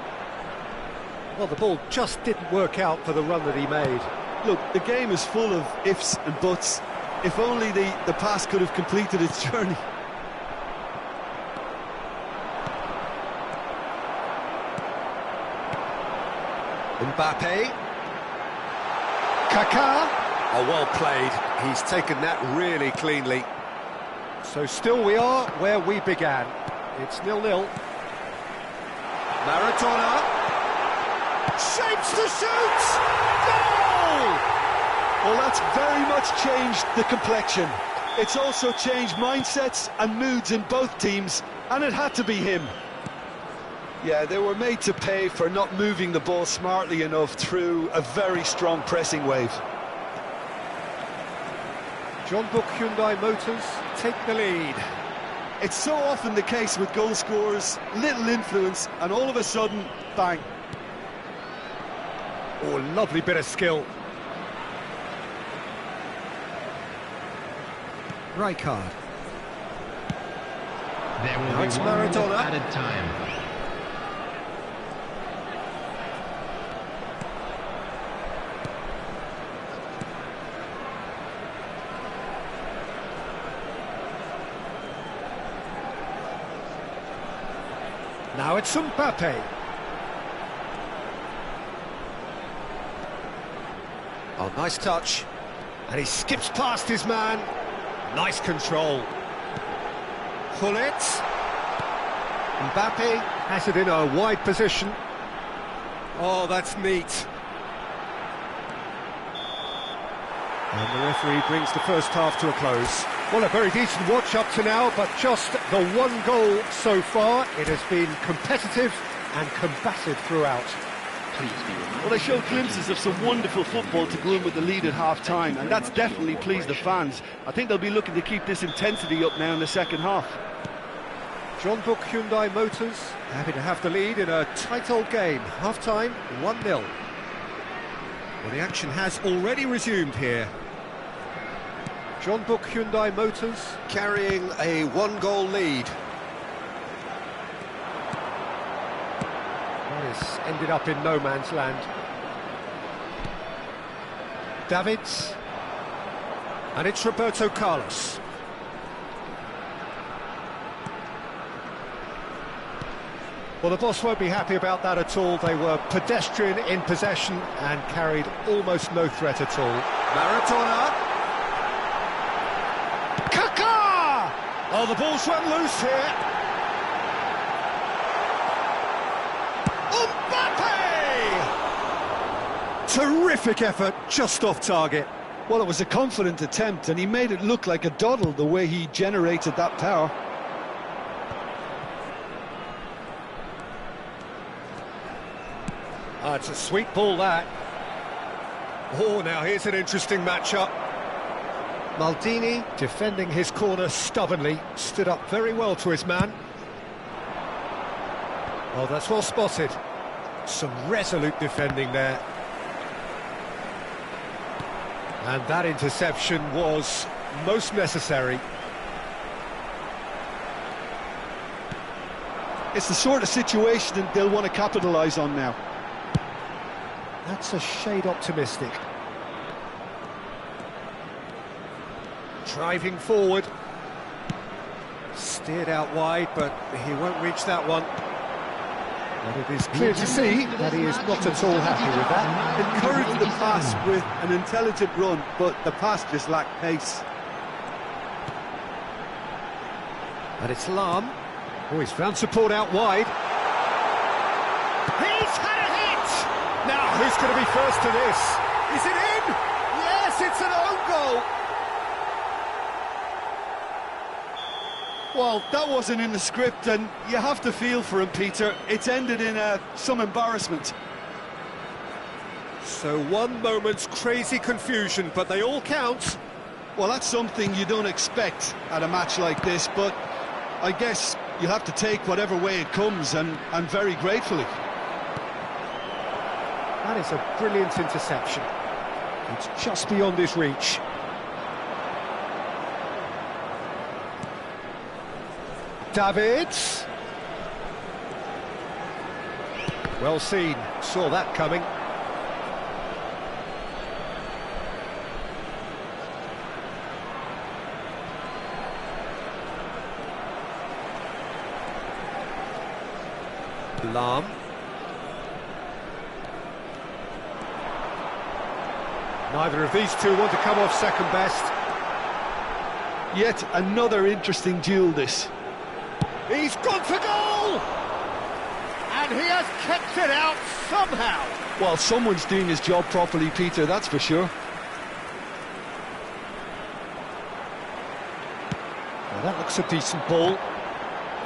Well, the ball just didn't work out for the run that he made. Look, the game is full of ifs and buts. If only the pass could have completed its journey. Mbappe. Kaká. Oh, well played. He's taken that really cleanly. So still we are where we began. It's 0-0. Maradona. Shapes to shoot! Goal! Well, that's very much changed the complexion. It's also changed mindsets and moods in both teams, and it had to be him. Yeah, they were made to pay for not moving the ball smartly enough through a very strong pressing wave. Jeonbuk Hyundai Motors take the lead. It's so often the case with goal scorers, little influence, and all of a sudden, bang. Oh, lovely bit of skill. Rijkaard. There will Now be it's 1 minute Maradona. added time. Now it's Mbappe. Oh, nice touch. And he skips past his man. Nice control. Gullit. Mbappe has it in a wide position. Oh, that's neat. And the referee brings the first half to a close. Well, a very decent watch up to now, but just the one goal so far. It has been competitive and combative throughout. Well, they showed glimpses of some wonderful football to go in with the lead at half-time, and that's definitely pleased the fans. I think they'll be looking to keep this intensity up now in the second half. Jeonbuk Hyundai Motors happy to have the lead in a tight old game. Half-time, 1-0. Well, the action has already resumed here. Jeonbuk Hyundai Motors carrying a one-goal lead. This ended up in no man's land. Davids. And it's Roberto Carlos. Well, the boss won't be happy about that at all. They were pedestrian in possession and carried almost no threat at all. Maradona. Kaká! Oh, the ball's run loose here. Mbappe! Terrific effort, just off target. Well, it was a confident attempt, and he made it look like a doddle the way he generated that power. Ah, it's a sweet ball, that. Oh, now here's an interesting matchup. Maldini, defending his corner stubbornly, stood up very well to his man. Oh, that's well spotted. Some resolute defending there. And that interception was most necessary. It's the sort of situation that they'll want to capitalise on now. That's a shade optimistic. Driving forward. Steered out wide, but he won't reach that one. But it is clear to see that he is not at all happy with that. Encouraged the pass with an intelligent run, but the pass just lacked pace. And it's Lahm. Oh, he's found support out wide. He's had a hit! Now, who's going to be first to this? Is it in? Yes, it's an own goal! Well, that wasn't in the script, and you have to feel for him, Peter. It's ended in some embarrassment. So one moment's crazy confusion, but they all count. Well, that's something you don't expect at a match like this, but I guess you have to take whatever way it comes, and very gratefully. That is a brilliant interception. It's just beyond his reach. Davids. Well seen, saw that coming. Lahm. Neither of these two want to come off second best. Yet another interesting duel, this. He's gone for goal! And he has kept it out somehow. Well, someone's doing his job properly, Peter, that's for sure. Well, that looks a decent ball.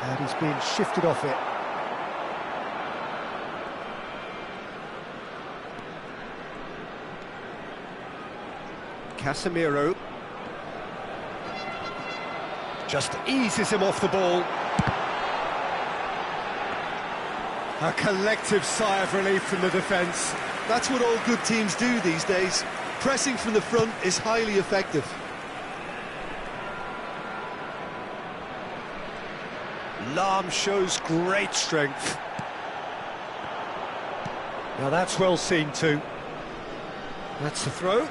And he's being shifted off it. Casemiro just eases him off the ball. A collective sigh of relief from the defence. That's what all good teams do these days. Pressing from the front is highly effective. Lahm shows great strength. Now that's well seen too. That's the throw.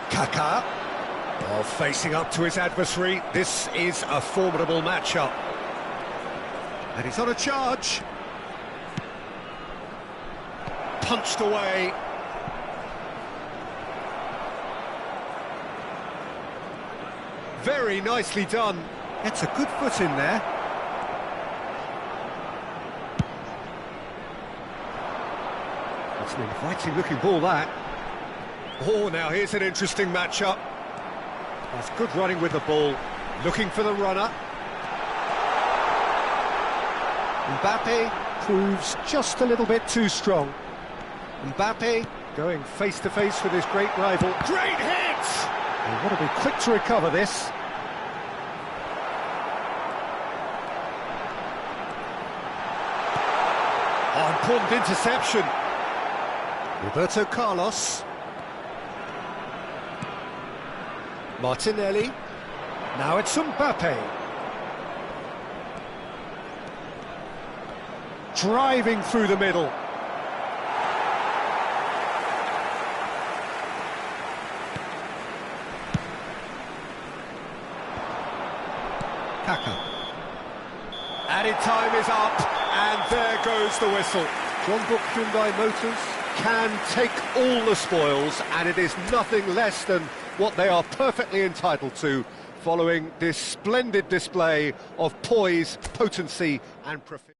Kaká, while facing up to his adversary. This is a formidable matchup. And he's on a charge. Punched away. Very nicely done. Gets a good foot in there. It's an inviting looking ball, that. Oh, now here's an interesting matchup. That's good running with the ball. Looking for the runner. Mbappe proves just a little bit too strong. Mbappe going face to face with his great rival. Great hit! They want to be quick to recover this. Oh, important interception. Roberto Carlos. Martinelli. Now it's Mbappe. Driving through the middle. Kaká. Added time is up, and there goes the whistle. John Book Hyundai Motors can take all the spoils, and it is nothing less than what they are perfectly entitled to, following this splendid display of poise, potency and proficiency.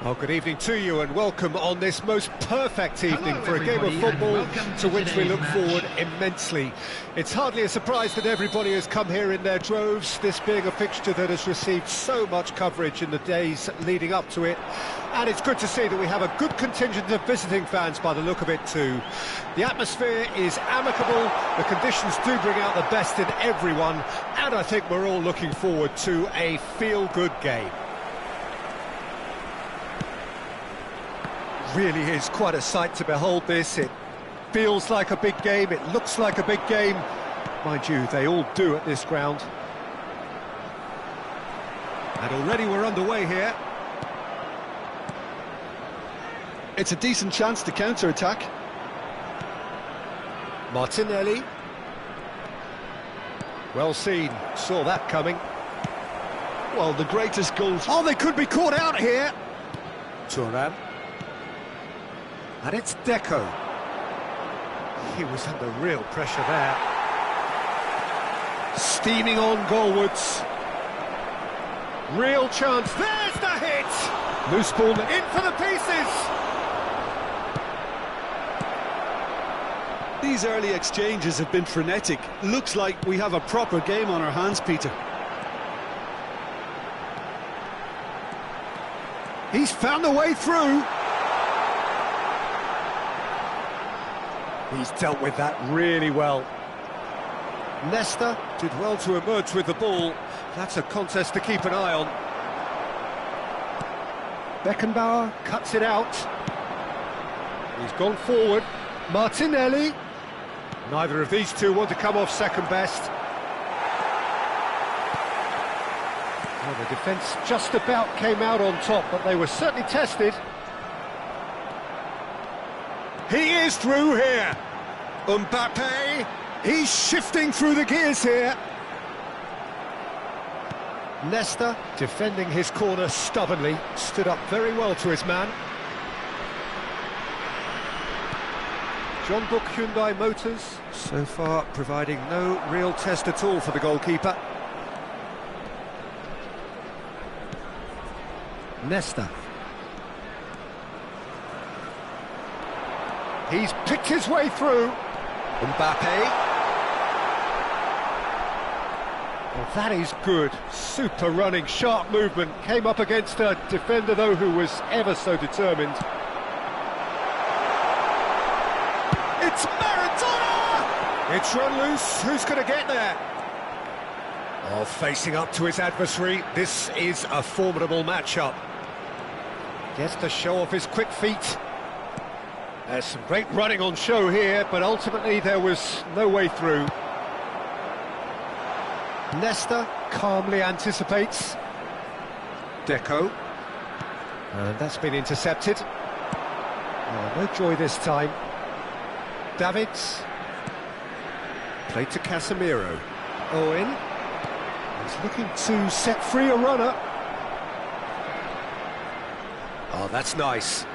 Well, good evening to you and welcome on this most perfect evening for a game of football to which we look forward immensely. It's hardly a surprise that everybody has come here in their droves, this being a fixture that has received so much coverage in the days leading up to it. And it's good to see that we have a good contingent of visiting fans by the look of it too. The atmosphere is amicable, the conditions do bring out the best in everyone, and I think we're all looking forward to a feel-good game. Really is quite a sight to behold this. It feels like a big game, it looks like a big game. Mind you, they all do at this ground. And already we're underway here. It's a decent chance to counter-attack. Martinelli. Well seen, saw that coming. Well, the greatest goals... Oh, they could be caught out here. Thuram. And it's Deco. He was under real pressure there. Steaming on goalwards. Real chance. There's the hit! Loose ball in for the pieces. These early exchanges have been frenetic. Looks like we have a proper game on our hands, Peter. He's found a way through. He's dealt with that really well. Nesta did well to emerge with the ball. That's a contest to keep an eye on. Beckenbauer cuts it out. He's gone forward. Martinelli. Neither of these two want to come off second best. Well, the defence just about came out on top, but they were certainly tested. He is through here. Mbappe, he's shifting through the gears here. Nesta, defending his corner stubbornly, stood up very well to his man. John Book Hyundai Motors, so far providing no real test at all for the goalkeeper. Nesta. He's picked his way through. Mbappe. Well, that is good. Super running, sharp movement. Came up against a defender, though, who was ever so determined. It's Maradona! It's run loose. Who's going to get there? Oh, facing up to his adversary. This is a formidable matchup. Gets to show off his quick feet. There's some great running on show here, but ultimately there was no way through. Nesta calmly anticipates. Deco. And that's been intercepted. Oh, no joy this time. Davids. Played to Casemiro. Owen. He's looking to set free a runner. Oh, that's nice.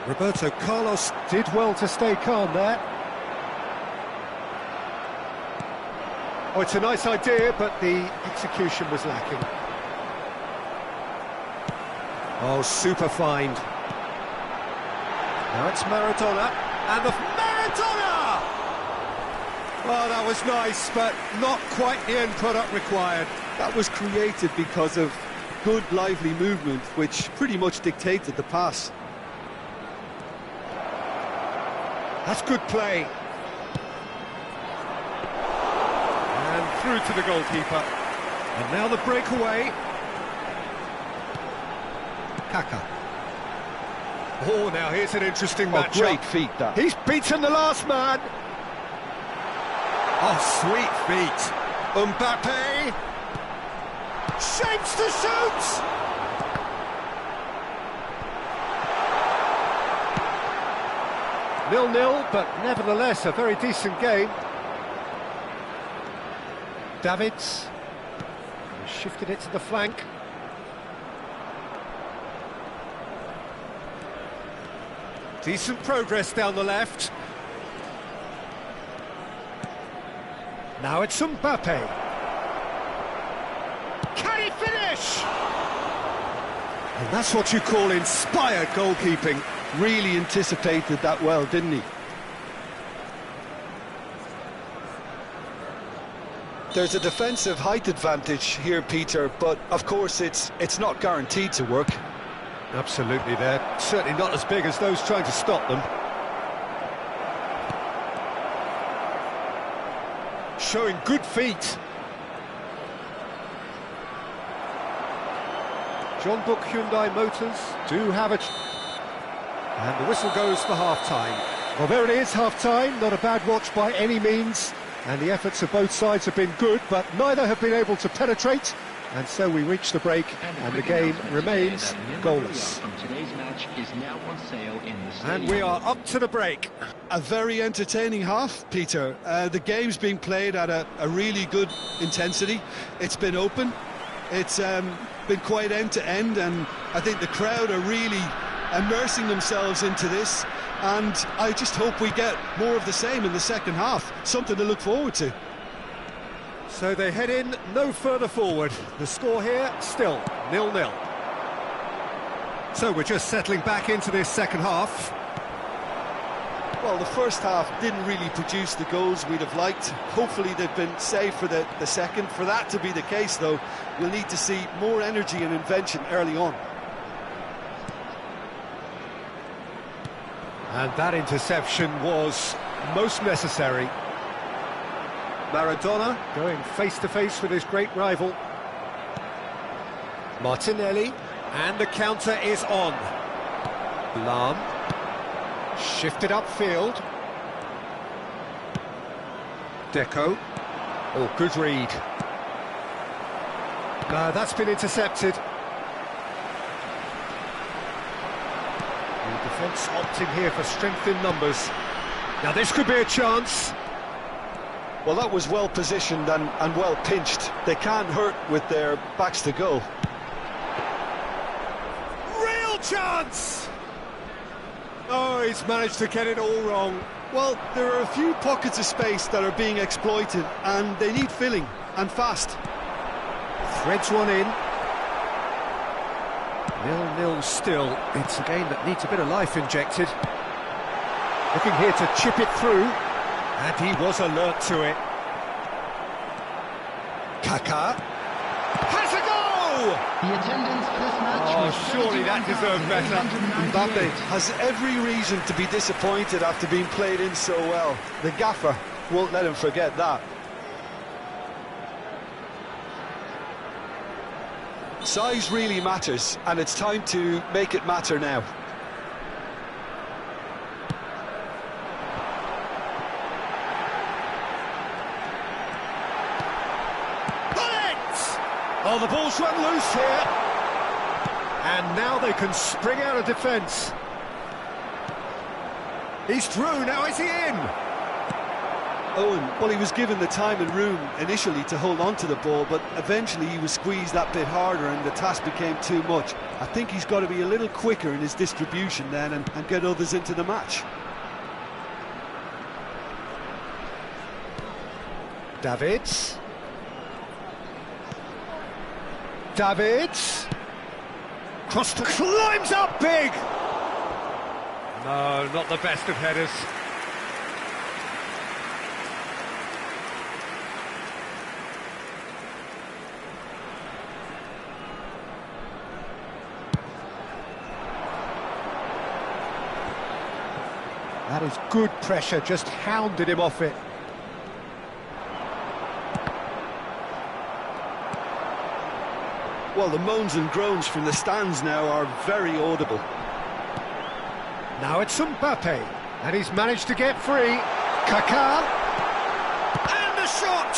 Roberto Carlos did well to stay calm there. Oh, it's a nice idea, but the execution was lacking. Oh, super find. Now it's Maradona, and the Maradona! Oh, that was nice, but not quite the end product required. That was created because of good, lively movement, which pretty much dictated the pass. That's good play. And through to the goalkeeper. And now the breakaway. Kaka. Oh, now here's an interesting matchup. Great feat, that. He's beaten the last man. Oh, sweet feet. Mbappe. Shapes to shoot. 0-0, but nevertheless a very decent game. Davids shifted it to the flank. Decent progress down the left. Now it's Mbappe. Can he finish? And that's what you call inspired goalkeeping. Really anticipated that well, didn't he? There's a defensive height advantage here, Peter, but of course it's not guaranteed to work. Absolutely, they're certainly not as big as those trying to stop them. Showing good feet. John Book Hyundai Motors do have and the whistle goes for half-time. Well, there it is, half-time. Not a bad watch by any means. And the efforts of both sides have been good, but neither have been able to penetrate. And so we reach the break, and the game remains goalless. And we are up to the break. A very entertaining half, Peter. The game's being played at a really good intensity. It's been open. It's been quite end-to-end, and I think the crowd are really immersing themselves into this. And I just hope we get more of the same in the second half. Something to look forward to. So they head in no further forward. The score here, still 0-0. So we're just settling back into this second half. Well, the first half didn't really produce the goals we'd have liked. Hopefully they've been saved for the second. For that to be the case, though, we'll need to see more energy and invention early on. And that interception was most necessary. Maradona going face-to-face with his great rival. Martinelli, and the counter is on. Lahm, shifted upfield. Deco, oh, good read. That's been intercepted. The defence opting here for strength in numbers. Now this could be a chance. Well, that was well positioned and well pinched. They can't hurt with their backs to goal. Real chance! Oh, he's managed to get it all wrong. Well, there are a few pockets of space that are being exploited, and they need filling, and fast. Threads one in. 0-0 still. It's a game that needs a bit of life injected. Looking here to chip it through. And he was alert to it. Kaká has a goal! The attendance for this match was surely that deserved better. Mbappe has every reason to be disappointed after being played in so well. The gaffer won't let him forget that. Size really matters, and it's time to make it matter now. Oh, the ball's run loose here. And now they can spring out of defence. He's through, now is he in? Owen, well, he was given the time and room initially to hold on to the ball, but eventually he was squeezed that bit harder and the task became too much. I think he's got to be a little quicker in his distribution then and get others into the match. Davids, cross to climbs up big. No, not the best of headers. That is good pressure, just hounded him off it. Well, the moans and groans from the stands now are very audible. Now it's Mbappe, and he's managed to get free. Kaká, and the shot!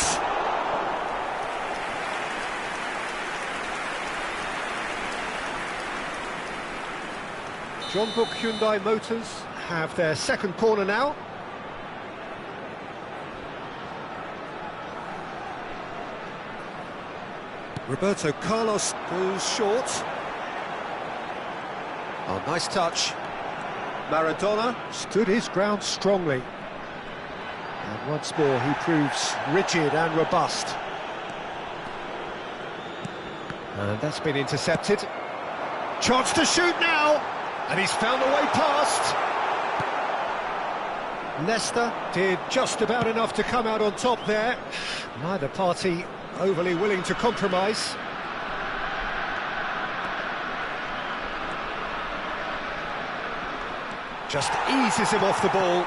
John Book Hyundai Motors have their second corner now. Roberto Carlos goes short. Oh, nice touch. Maradona stood his ground strongly. And once more he proves rigid and robust. And that's been intercepted. Chance to shoot now, and he's found a way past. Leicester did just about enough to come out on top there. Neither party overly willing to compromise. Just eases him off the ball.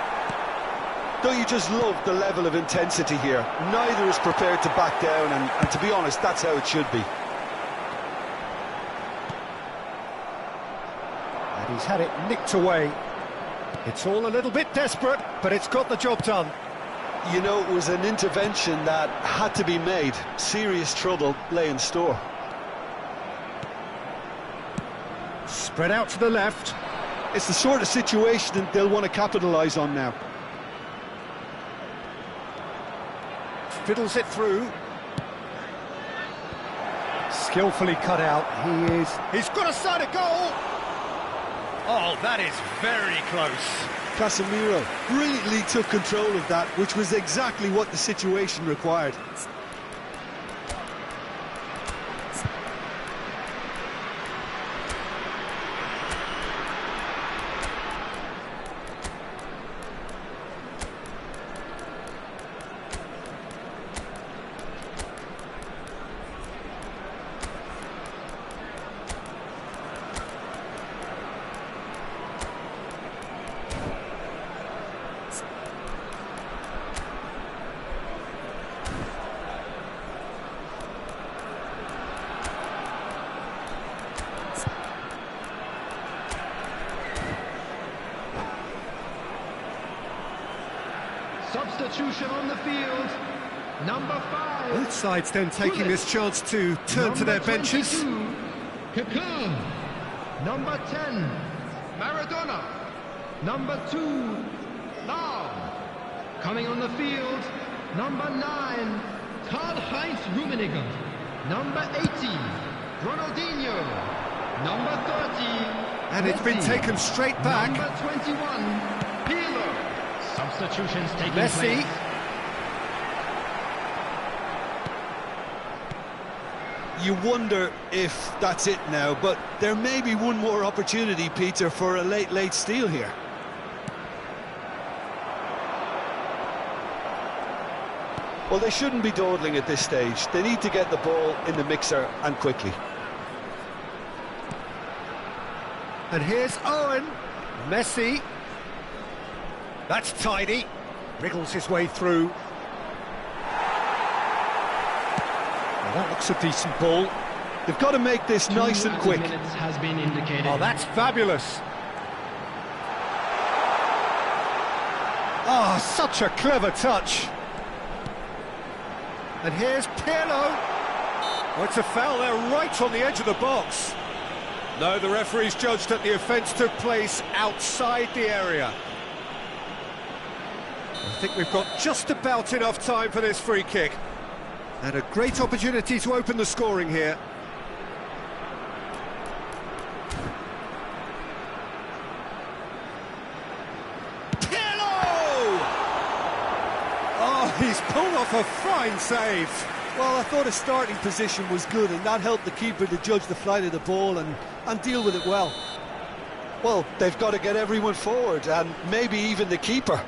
Don't you just love the level of intensity here? Neither is prepared to back down, and to be honest, that's how it should be. And he's had it nicked away. It's all a little bit desperate, but it's got the job done. You know, it was an intervention that had to be made. Serious trouble lay in store. Spread out to the left. It's the sort of situation that they'll want to capitalise on now. Fiddles it through. Skillfully cut out. He's got a side of goal. Oh, that is very close. Casemiro brilliantly took control of that, which was exactly what the situation required. Substitution on the field. Number 5. Both sides then taking this chance to turn to their benches. Kaká. Number 10. Maradona. Number 2. Lahm. Coming on the field. Number 9. Karl-Heinz Rummenigge. Number 18. Ronaldinho. Number 30. And it's been Messi. taken straight back. Number 21. Pirlo. Substitutions taking Messi. place. You wonder if that's it now, but there may be one more opportunity, Peter, for a late steal here. Well, they shouldn't be dawdling at this stage. They need to get the ball in the mixer, and quickly. And here's Owen. Messi. That's tidy. Wriggles his way through. Well, that looks a decent ball. They've got to make this nice and quick. 2 minutes has been indicated. Oh, that's fabulous. Oh, such a clever touch. And here's Pirlo. Oh, it's a foul there right on the edge of the box. No, the referee's judged that the offence took place outside the area. I think we've got just about enough time for this free kick. And a great opportunity to open the scoring here. Pirlo! Oh, he's pulled off a fine save. Well, I thought his starting position was good, and that helped the keeper to judge the flight of the ball and deal with it well. Well, they've got to get everyone forward, and maybe even the keeper.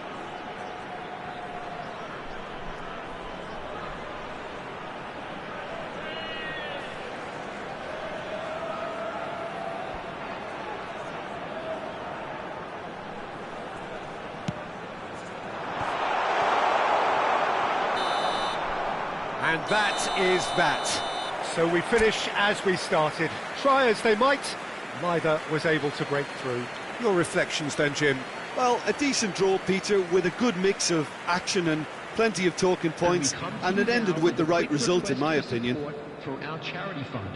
And that is that. So we finish as we started. Try as they might, neither was able to break through. Your reflections then, Jim? Well, a decent draw, Peter, with a good mix of action and plenty of talking points, and it ended with the right result, in my opinion. For our charity fund.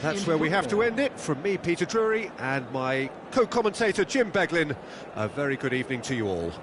That's where we have to end it. From me, Peter Drury, and my co-commentator, Jim Beglin, a very good evening to you all.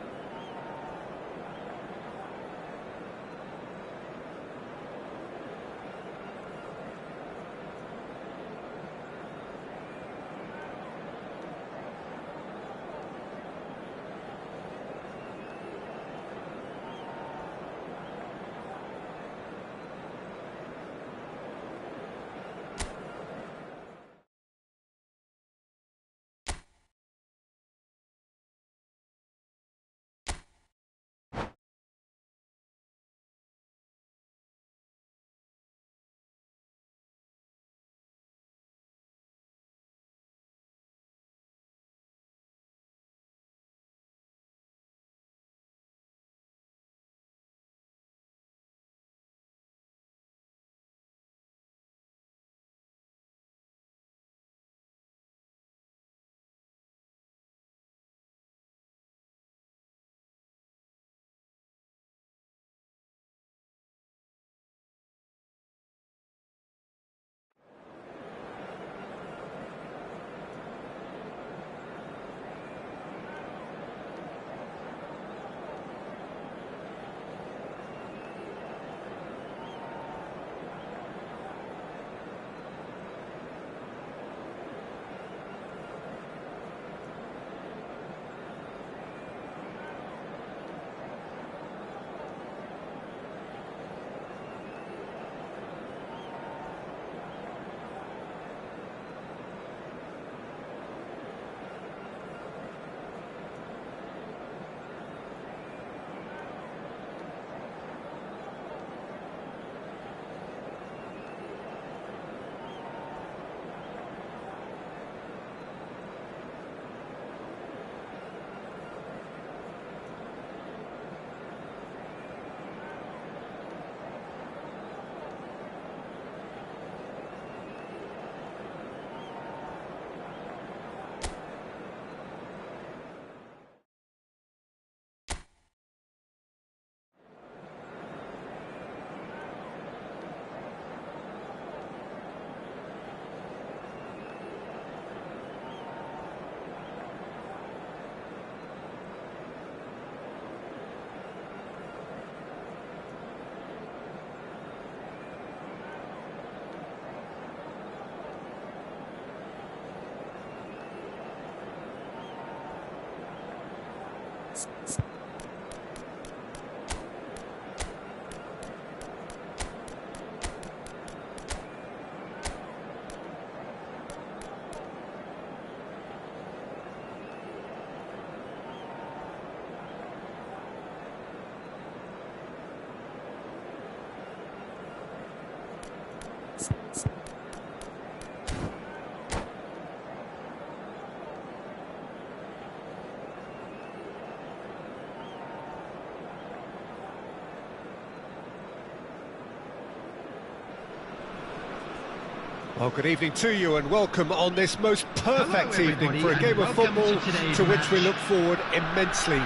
Well, good evening to you and welcome on this most perfect Hello, evening for a everybody, game of and welcome football to today's to which we match. look forward immensely.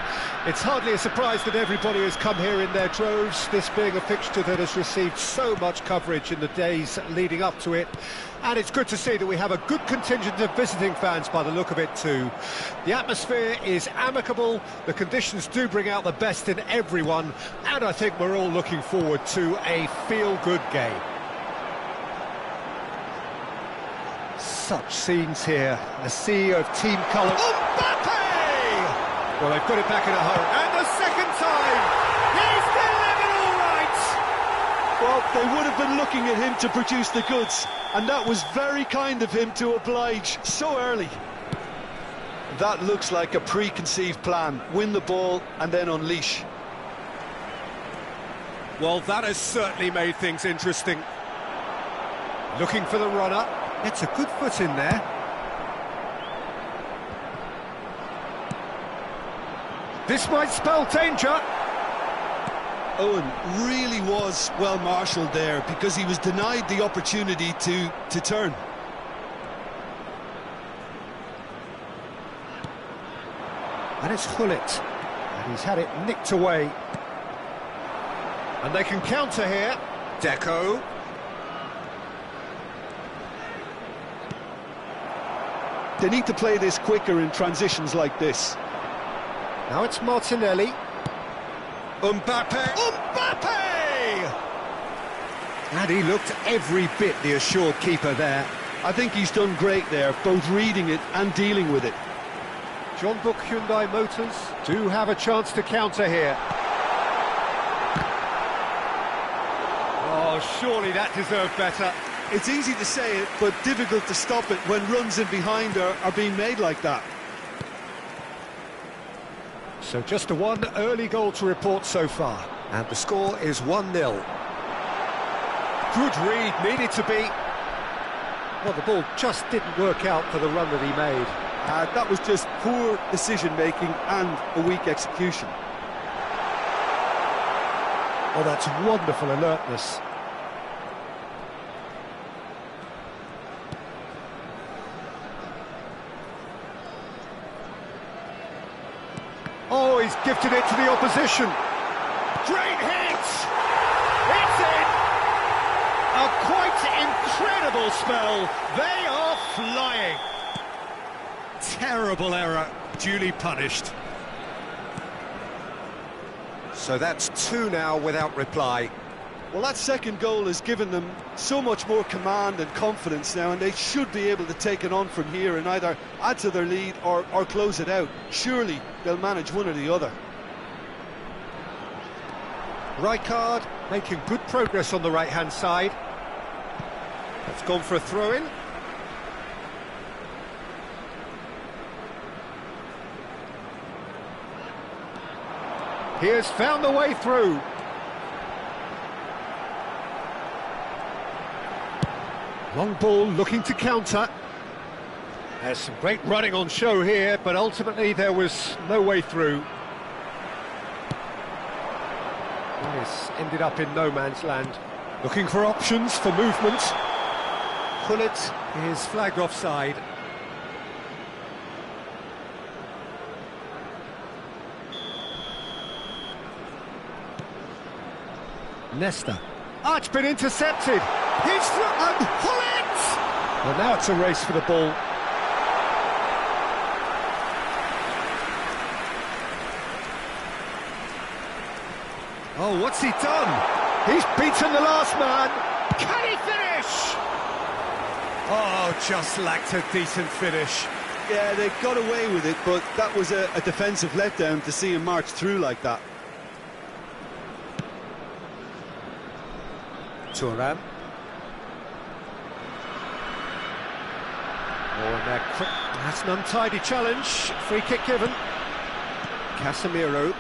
It's hardly a surprise that everybody has come here in their droves, this being a fixture that has received so much coverage in the days leading up to it. And it's good to see that we have a good contingent of visiting fans by the look of it too. The atmosphere is amicable, the conditions do bring out the best in everyone, and I think we're all looking forward to a feel-good game. Such scenes here, a sea of team colour. Mbappe! Well, they've got it back in a hurry, and the second time, he's delivered all right! Well, they would have been looking at him to produce the goods, and that was very kind of him to oblige so early. That looks like a preconceived plan. Win the ball and then unleash. Well, that has certainly made things interesting. Looking for the runner. It's a good foot in there. This might spell danger. Owen really was well marshalled there because he was denied the opportunity to turn. And it's Gullit. And he's had it nicked away. And they can counter here. Deco. They need to play this quicker in transitions like this. Now it's Martinelli. Mbappe! And he looked every bit the assured keeper there. I think he's done great there, both reading it and dealing with it. John Book Hyundai Motors do have a chance to counter here. Oh, surely that deserved better. It's easy to say it, but difficult to stop it when runs in behind are being made like that. So just a one early goal to report so far. And the score is 1-0. Good read, needed to be. Well, the ball just didn't work out for the run that he made. That was just poor decision-making and a weak execution. Oh, that's wonderful alertness. Oh, he's gifted it to the opposition. Great hit! It's in! A quite incredible spell. They are flying. Terrible error, duly punished. So that's 2 now without reply. Well, that second goal has given them so much more command and confidence now, and they should be able to take it on from here and either add to their lead or close it out. Surely they'll manage one or the other. Rijkaard making good progress on the right-hand side. That's gone for a throw-in. He has found the way through. Long ball looking to counter. There's some great running on show here, but ultimately there was no way through. This ended up in no man's land. Looking for options for movement. Gullit is flagged offside. Nesta. Ah, it's been intercepted. He's through. Gullit! Well, now it's a race for the ball. Oh, what's he done? He's beaten the last man. Can he finish? Oh, just lacked a decent finish. Yeah, they got away with it, but that was a defensive letdown to see him march through like that. Thuram. That's an untidy challenge. Free kick given. Casemiro.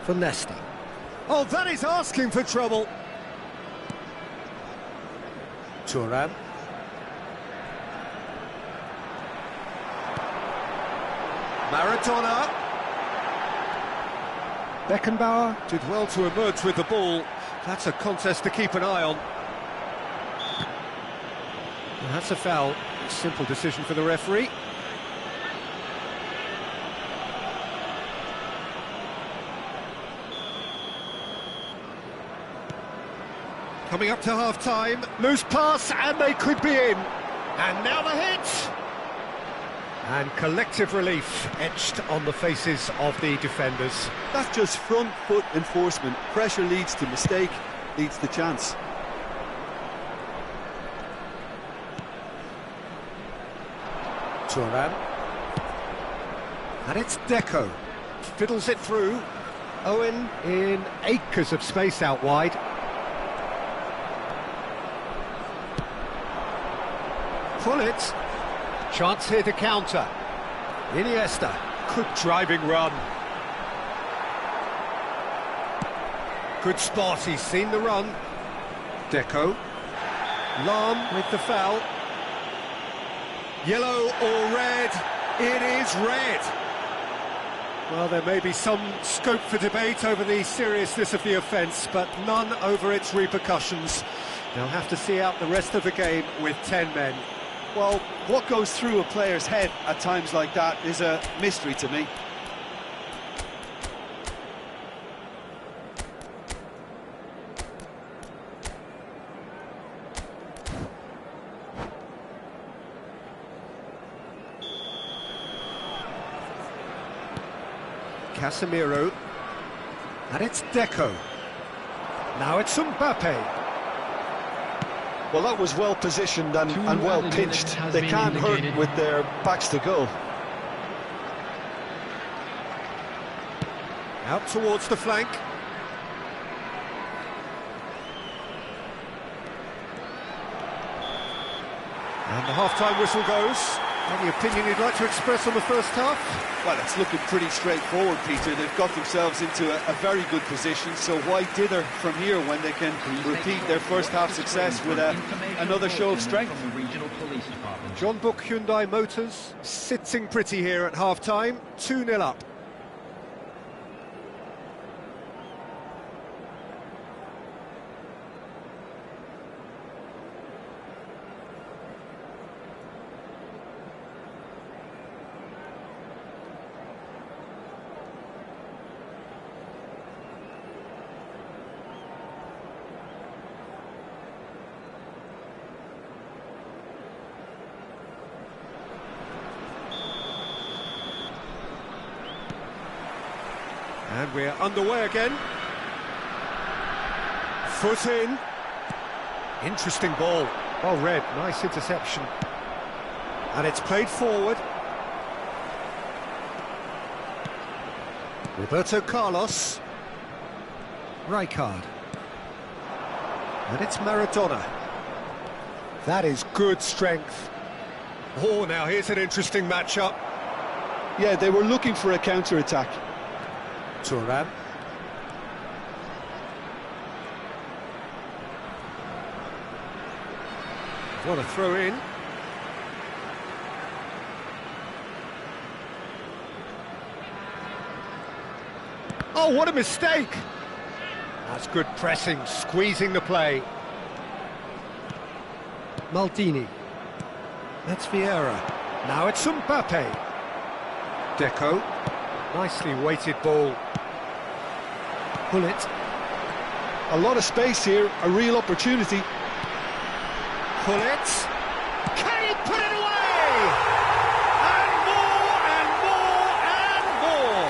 For Nesta. Oh, that is asking for trouble. Thuram. Maradona. Beckenbauer did well to emerge with the ball. That's a contest to keep an eye on. And that's a foul. Simple decision for the referee. Coming up to half-time, loose pass, and they could be in. And now the hit! And collective relief etched on the faces of the defenders. That's just front foot enforcement. Pressure leads to mistake, leads to chance. Thuram. And it's Deco. Fiddles it through. Owen in acres of space out wide. Pullet. Chance here to counter. Iniesta. Good driving run. Good spot, he's seen the run. Deco. Lahm with the foul. Yellow or red? It is red. Well, there may be some scope for debate over the seriousness of the offence, but none over its repercussions. They'll have to see out the rest of the game with 10 men. Well, what goes through a player's head at times like that is a mystery to me. Casemiro. And it's Deco. Now it's Mbappe. Well, that was well positioned and well pitched. They can't hurt with their backs to goal. Out towards the flank. And the half-time whistle goes. Any opinion you'd like to express on the first half? Well, it's looking pretty straightforward, Peter. They've got themselves into a very good position, so why dither from here when they can repeat their first half success with another show of strength? John Book Hyundai Motors sitting pretty here at half-time, 2-0 up. And we're underway again. Foot in. Interesting ball. Well read, nice interception. And it's played forward. Roberto Carlos. Rijkaard. And it's Maradona. That is good strength. Oh, now here's an interesting matchup. Yeah, they were looking for a counter-attack. Thuram. What a throw in. Oh, what a mistake! That's good pressing, squeezing the play. Maldini. That's Vieira. Now it's Mbappe. Deco. Nicely weighted ball. Pullet. A lot of space here, a real opportunity. Pullet. Can he put it away? And more, and more, and more.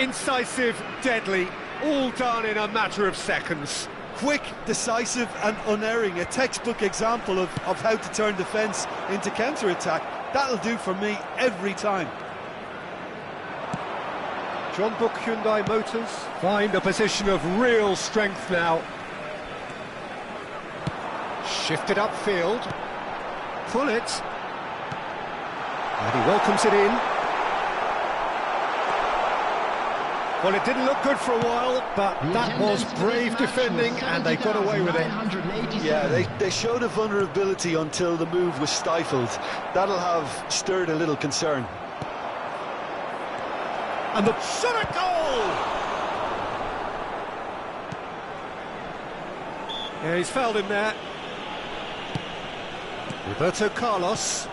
incisive, deadly, all done in a matter of seconds. Quick, decisive and unerring, a textbook example of how to turn defence into counter-attack. That'll do for me every time. John Book Hyundai Motors find a position of real strength now. Shifted upfield. Pull it. And he welcomes it in. Well, it didn't look good for a while, but that was brave defending, and they got away with it. Yeah, they showed a vulnerability until the move was stifled. That'll have stirred a little concern. And the shot at goal! Yeah, he's fouled him there. Roberto Carlos.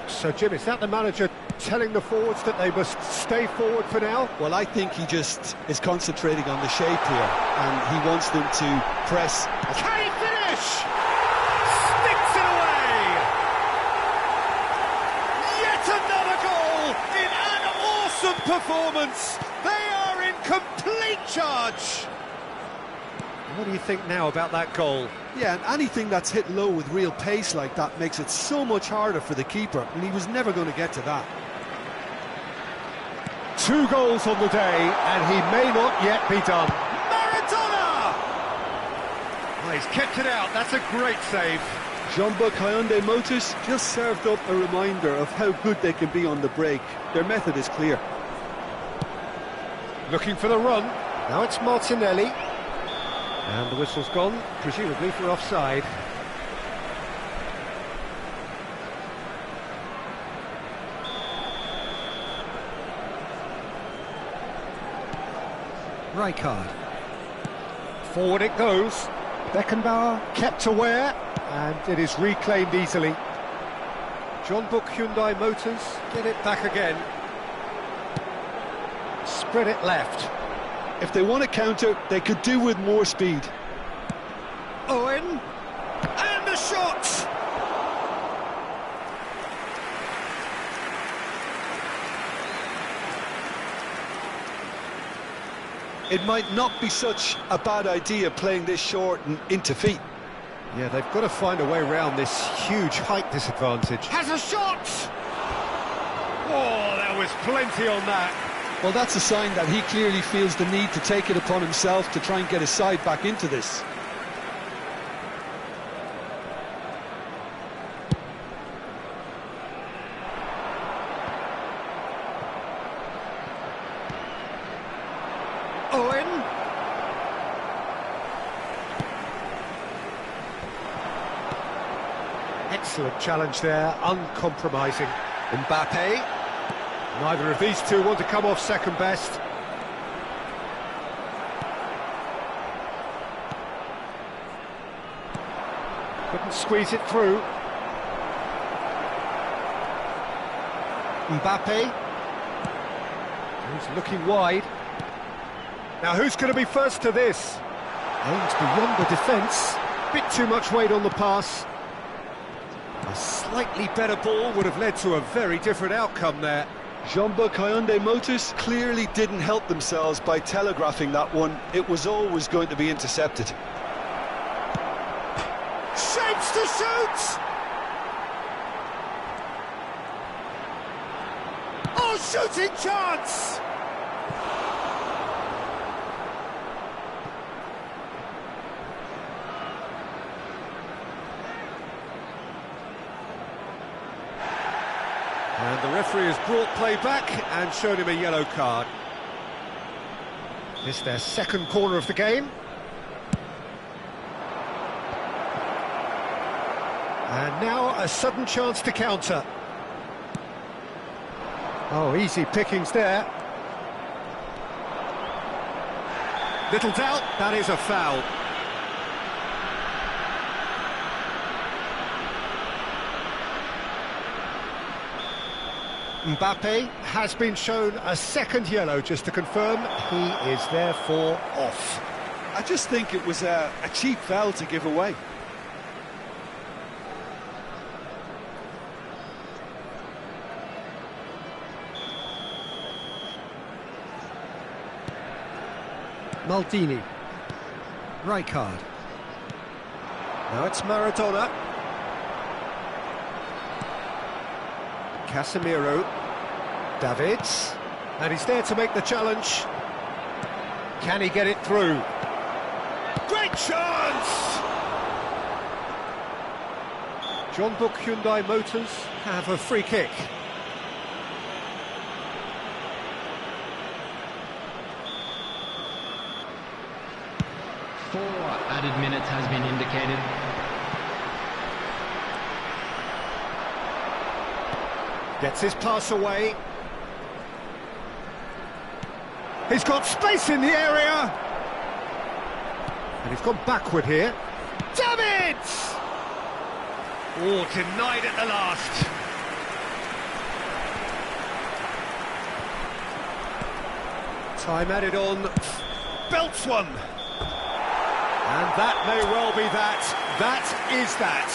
So, Jim, is that the manager telling the forwards that they must stay forward for now? Well, I think he just is concentrating on the shape here, and he wants them to press. Can he finish? Sticks it away! Yet another goal in an awesome performance! They are in complete charge! What do you think now about that goal? Yeah, and anything that's hit low with real pace like that makes it so much harder for the keeper, and he was never going to get to that. 2 goals on the day, and he may not yet be done. Maradona! Oh, he's kept it out, that's a great save. Jean Book Hyundai Motors just served up a reminder of how good they can be on the break. Their method is clear. Looking for the run. Now it's Martinelli. And the whistle's gone, presumably for offside. Rijkaard. Forward it goes. Beckenbauer kept aware, and it is reclaimed easily. John Book Hyundai Motors get it back again. Spread it left. If they want to counter, they could do with more speed. Owen, and the shot! It might not be such a bad idea playing this short and into feet. Yeah, they've got to find a way around this huge height disadvantage. Has a shot! Oh, there was plenty on that. Well, that's a sign that he clearly feels the need to take it upon himself to try and get his side back into this. Owen. Excellent challenge there, uncompromising. Mbappe. Neither of these two want to come off second best. Couldn't squeeze it through. Mbappe. He's looking wide. Now who's going to be first to this? Aims beyond the defence. Bit too much weight on the pass. A slightly better ball would have led to a very different outcome there. Jean Book Hyundai Motors clearly didn't help themselves by telegraphing that one. It was always going to be intercepted. Shapes to shoot! Oh, shooting chance! And the referee has brought play back and shown him a yellow card. This their second corner of the game. And now a sudden chance to counter. Oh, easy pickings there. Little doubt, that is a foul. Mbappe has been shown a second yellow, just to confirm he is therefore off. I just think it was a cheap foul to give away. Maldini. Rijkaard. Now it's Maradona. Casemiro. Davids. And he's there to make the challenge. Can he get it through? Great chance! John Book Hyundai Motors have a free kick. Four added minutes has been indicated. Gets his pass away. He's got space in the area. And he's gone backward here. Davids! Oh, denied at the last. Time added on. Belts one. And that may well be that. That is that.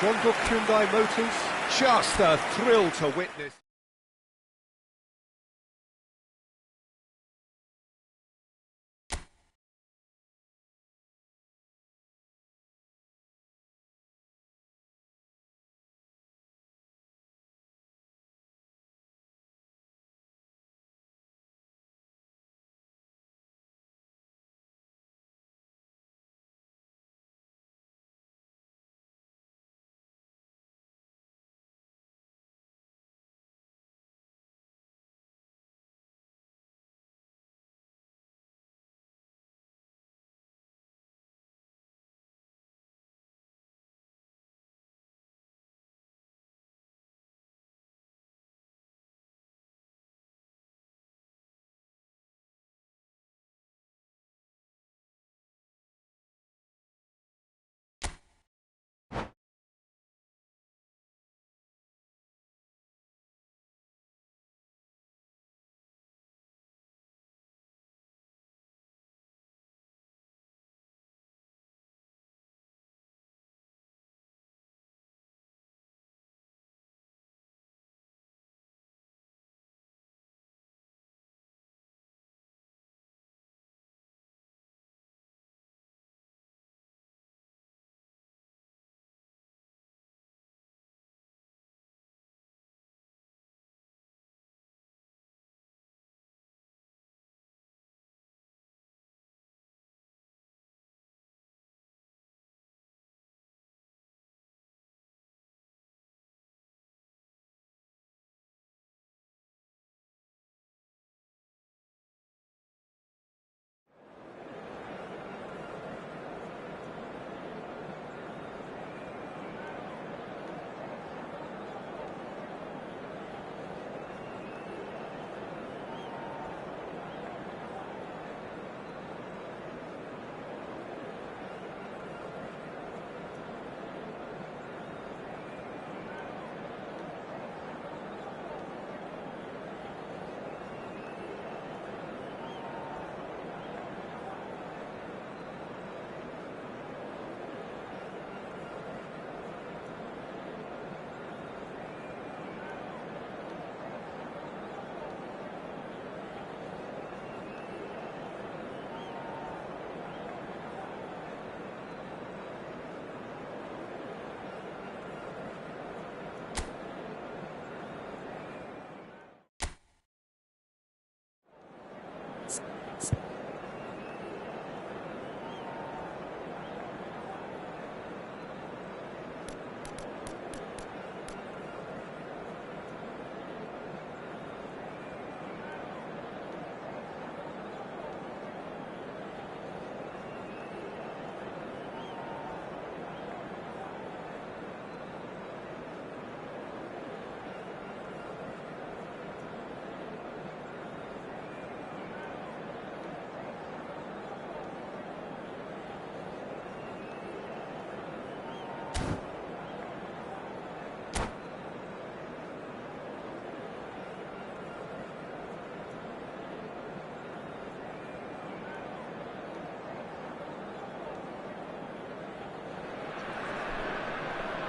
John Book Hyundai Motors, just a thrill to witness.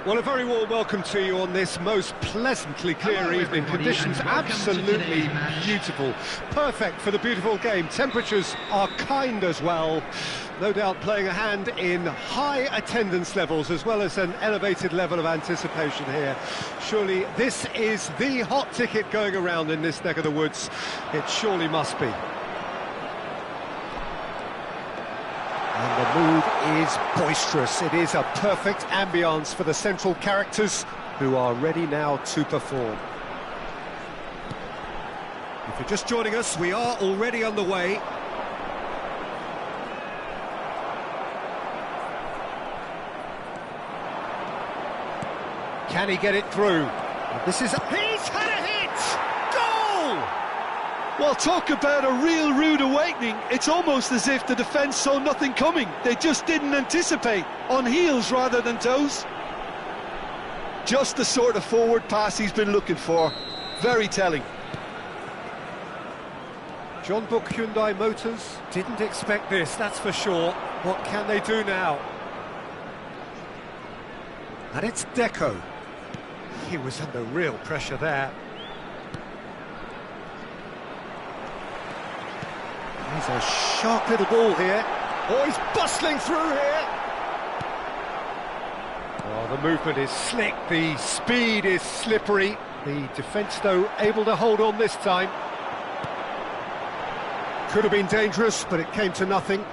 Well, a very warm welcome to you on this most pleasantly clear Hello, evening. everybody, Conditions and welcome to absolutely today's match. beautiful. Perfect for the beautiful game. Temperatures are kind as well. No doubt playing a hand in high attendance levels as well as an elevated level of anticipation here. Surely this is the hot ticket going around in this neck of the woods. It surely must be. And the mood is boisterous. It is a perfect ambience for the central characters who are ready now to perform. If you're just joining us, we are already underway. Can he get it through? This is... He's had a hit! Goal! Well, talk about a real rude awakening. It's almost as if the defence saw nothing coming. They just didn't anticipate, on heels rather than toes. Just the sort of forward pass he's been looking for. Very telling. John Book Hyundai Motors didn't expect this, that's for sure. What can they do now? And it's Deco. He was under real pressure there. He's a sharp little ball here. Oh, he's bustling through here. Oh, the movement is slick, the speed is slippery. The defence, though, able to hold on this time. Could have been dangerous, but it came to nothing.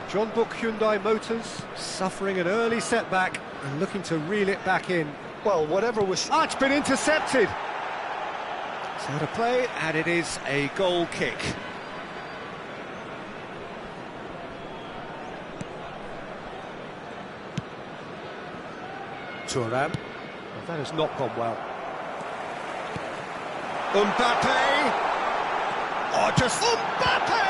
John Book Hyundai Motors suffering an early setback and looking to reel it back in. Well, whatever was... Ah, it's been intercepted. So to play, and it is a goal kick. Thuram. Well, that has not gone well. Mbappe! Oh, just Mbappe!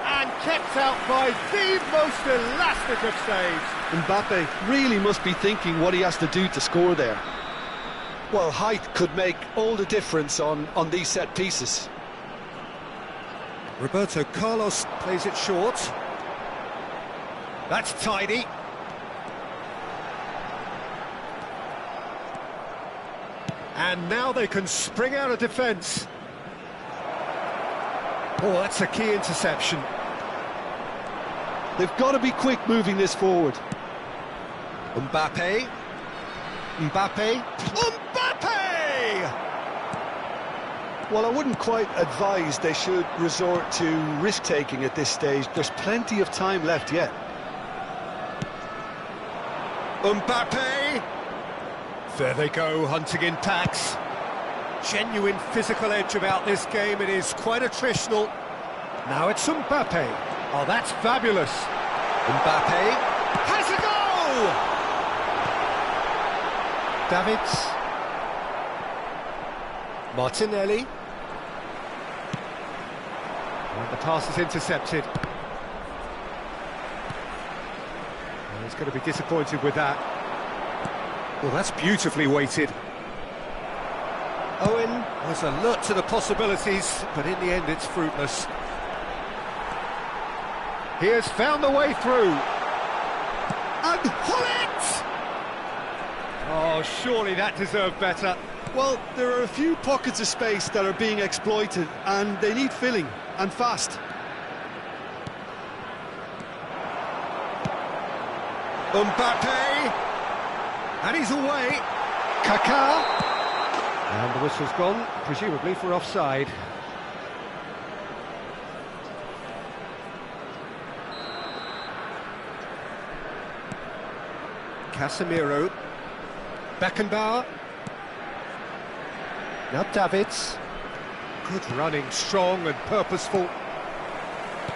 And kept out by the most elastic of saves. Mbappe really must be thinking what he has to do to score there. Well, height could make all the difference on these set pieces. Roberto Carlos plays it short. That's tidy. And now they can spring out of defence. Oh, that's a key interception. They've got to be quick moving this forward. Mbappe. Mbappe. Mbappe! Well, I wouldn't quite advise they should resort to risk-taking at this stage. There's plenty of time left yet. Mbappe! There they go, hunting in packs. Genuine physical edge about this game. It is quite attritional. Now it's Mbappe. Oh, that's fabulous. Mbappe has a goal! Davids. Martinelli. And the pass is intercepted. And he's going to be disappointed with that. Well, that's beautifully weighted. Owen was alert to the possibilities, but in the end it's fruitless. He has found the way through. And Hullet! Oh, surely that deserved better. Well, there are a few pockets of space that are being exploited, and they need filling, and fast. Mbappe! And he's away. Kaká. And the whistle's gone, presumably for offside. Casemiro. Beckenbauer. Now Davids. Good running, strong and purposeful.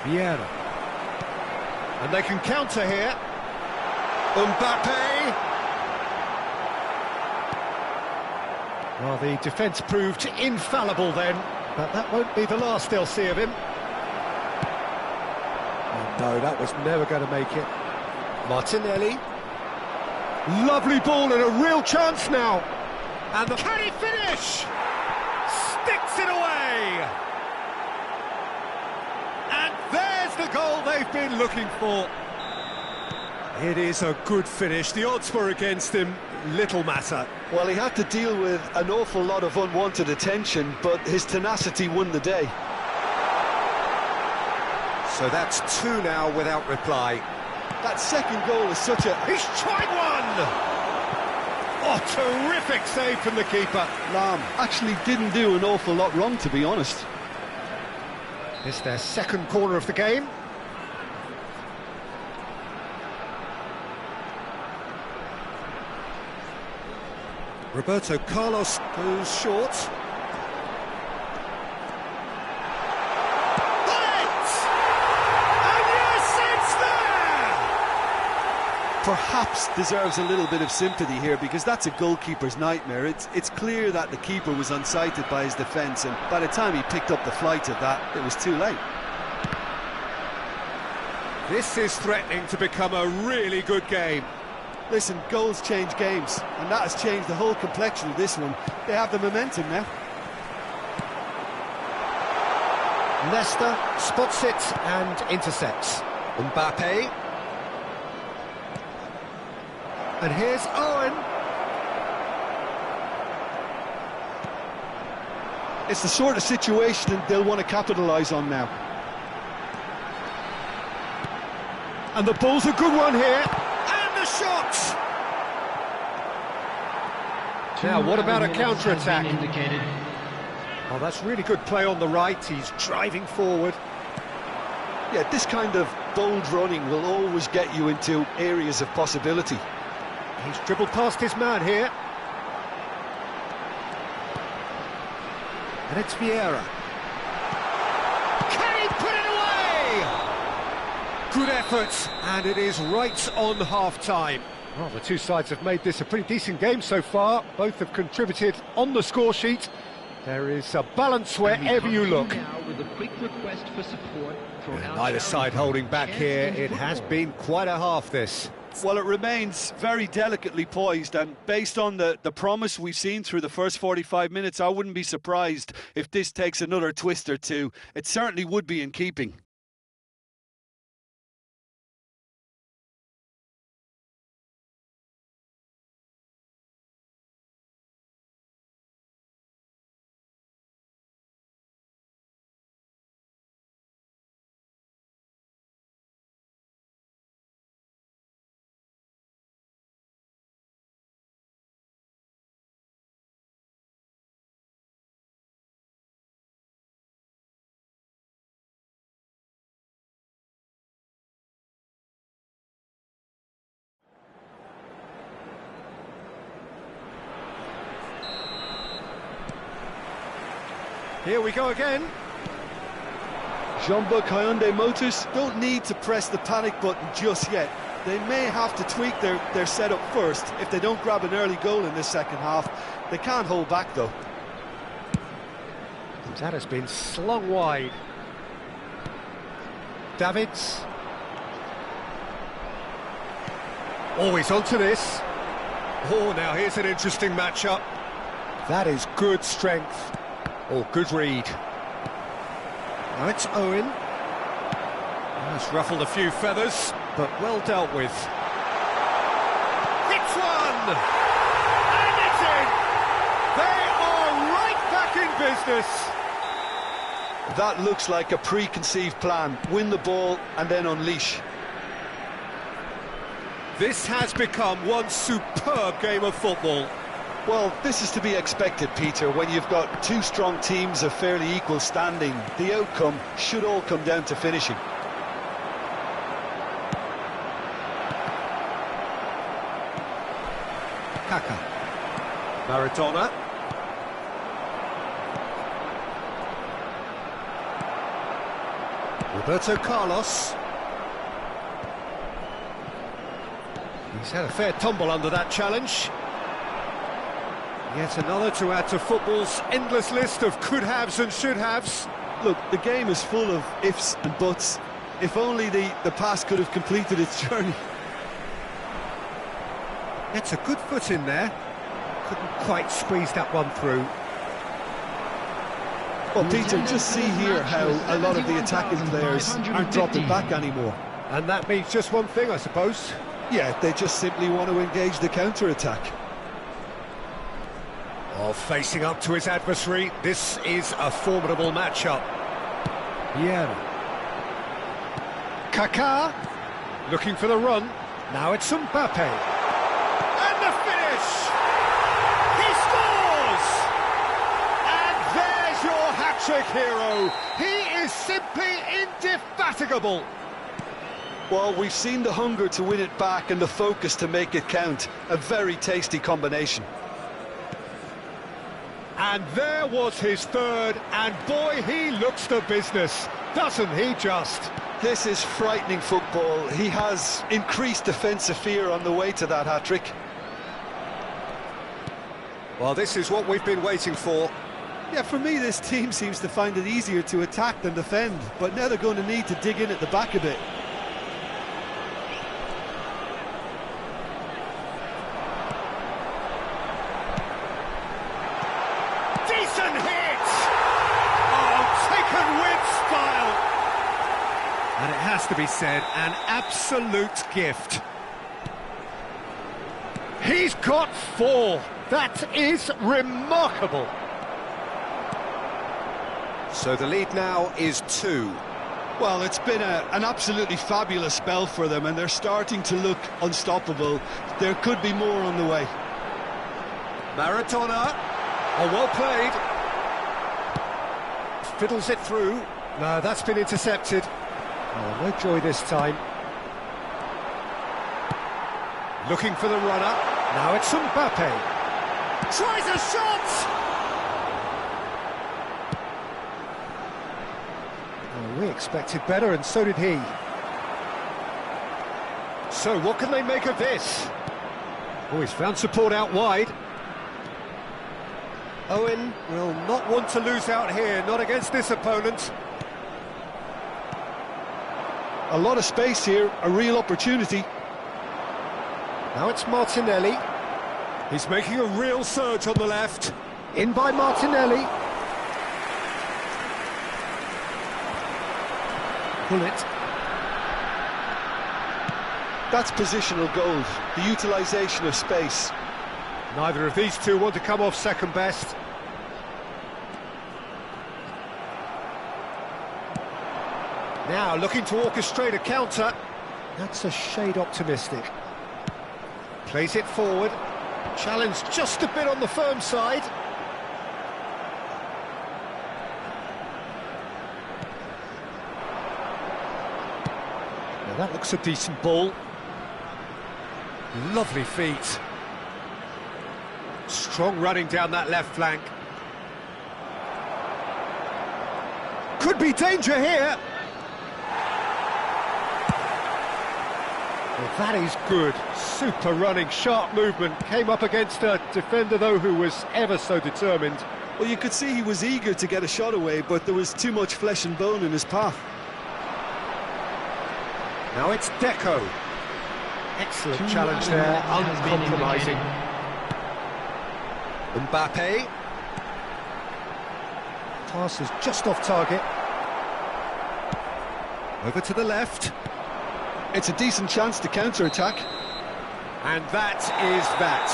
Vieira. And they can counter here. Mbappe. Well, the defence proved infallible then, but that won't be the last they'll see of him. Oh, no, that was never going to make it. Martinelli. Lovely ball and a real chance now. And can he finish? Sticks it away. And there's the goal they've been looking for. It is a good finish. The odds were against him, little matter. Well, he had to deal with an awful lot of unwanted attention, but his tenacity won the day. So that's 2 now without reply. That second goal is such a... He's tried one! Oh, terrific save from the keeper. Lam actually didn't do an awful lot wrong, to be honest. It's their second corner of the game. Roberto Carlos goes short. Perhaps deserves a little bit of sympathy here, because that's a goalkeeper's nightmare. It's clear that the keeper was unsighted by his defence, and by the time he picked up the flight of that, it was too late. This is threatening to become a really good game. Listen, goals change games, and that has changed the whole complexion of this one. They have the momentum now. Leicester spots it and intercepts. Mbappe. And here's Owen. It's the sort of situation they'll want to capitalise on now. And the ball's a good one here. And the shot! Now, what about a counter-attack? Oh, that's really good play on the right. He's driving forward. Yeah, this kind of bold running will always get you into areas of possibility. He's dribbled past his man here. And it's Vieira. Can he put it away? Good effort, and it is right on half-time. Well, the two sides have made this a pretty decent game so far. Both have contributed on the score sheet. There is a balance wherever you look. Neither side holding back here. It has been quite a half, this. Well, it remains very delicately poised, and based on the promise we've seen through the first 45 minutes, I wouldn't be surprised if this takes another twist or two. It certainly would be in keeping. Here we go again. Jean-Baptiste Hyundai Motors don't need to press the panic button just yet. They may have to tweak their setup first if they don't grab an early goal in this second half. They can't hold back, though. That has been slung wide. Davids. Always onto this. Oh, now here's an interesting matchup. That is good strength. Oh, good read. Now it's Owen. That's ruffled a few feathers, but well dealt with. Hits one! And it's in! They are right back in business! That looks like a preconceived plan. Win the ball and then unleash. This has become one superb game of football. Well, this is to be expected, Peter. When you've got two strong teams of fairly equal standing, the outcome should all come down to finishing. Kaka. Maradona. Roberto Carlos. He's had a fair tumble under that challenge. Yet another to add to football's endless list of could-haves and should-haves. Look, the game is full of ifs and buts. If only the pass could have completed its journey. It's a good foot in there. Couldn't quite squeeze that one through. Well, Peter, just see here how a lot of the attacking players aren't dropping back anymore. And that means just one thing, I suppose. Yeah, they just simply want to engage the counter-attack. Oh, facing up to his adversary, this is a formidable matchup. Vieira. Kaká, looking for the run. Now it's Mbappe. And the finish! He scores! And there's your hat-trick hero. He is simply indefatigable. Well, we've seen the hunger to win it back and the focus to make it count. A very tasty combination. And there was his third, and boy, he looks the business, doesn't he just? This is frightening football. He has increased defensive fear on the way to that hat-trick. Well, this is what we've been waiting for. Yeah, for me, this team seems to find it easier to attack than defend, but now they're going to need to dig in at the back a bit. Decent hit! Oh, taken with style! And it has to be said, an absolute gift. He's got 4. That is remarkable. So the lead now is 2. Well, it's been an absolutely fabulous spell for them, and they're starting to look unstoppable. There could be more on the way. Maradona. Oh, well played. Fiddles it through. No, that's been intercepted. Oh, no joy this time. Looking for the runner. Now it's Mbappe. Tries a shot! Oh, we expected better, and so did he. So, what can they make of this? Oh, he's found support out wide. Owen will not want to lose out here, not against this opponent. A lot of space here, a real opportunity. Now it's Martinelli. He's making a real surge on the left. In by Martinelli. Bullet. That's positional gold, the utilisation of space. Neither of these two want to come off second best. Now looking to orchestrate a counter. That's a shade optimistic. Plays it forward. Challenge just a bit on the firm side. Now that looks a decent ball. Lovely feet. Strong running down that left flank. Could be danger here. Well, that is good. Super running, sharp movement. Came up against a defender, though, who was ever so determined. Well, you could see he was eager to get a shot away, but there was too much flesh and bone in his path. Now it's Deco. Excellent challenge there, uncompromising. Mbappe. Pass is just off target. Over to the left. It's a decent chance to counter-attack. And that is that.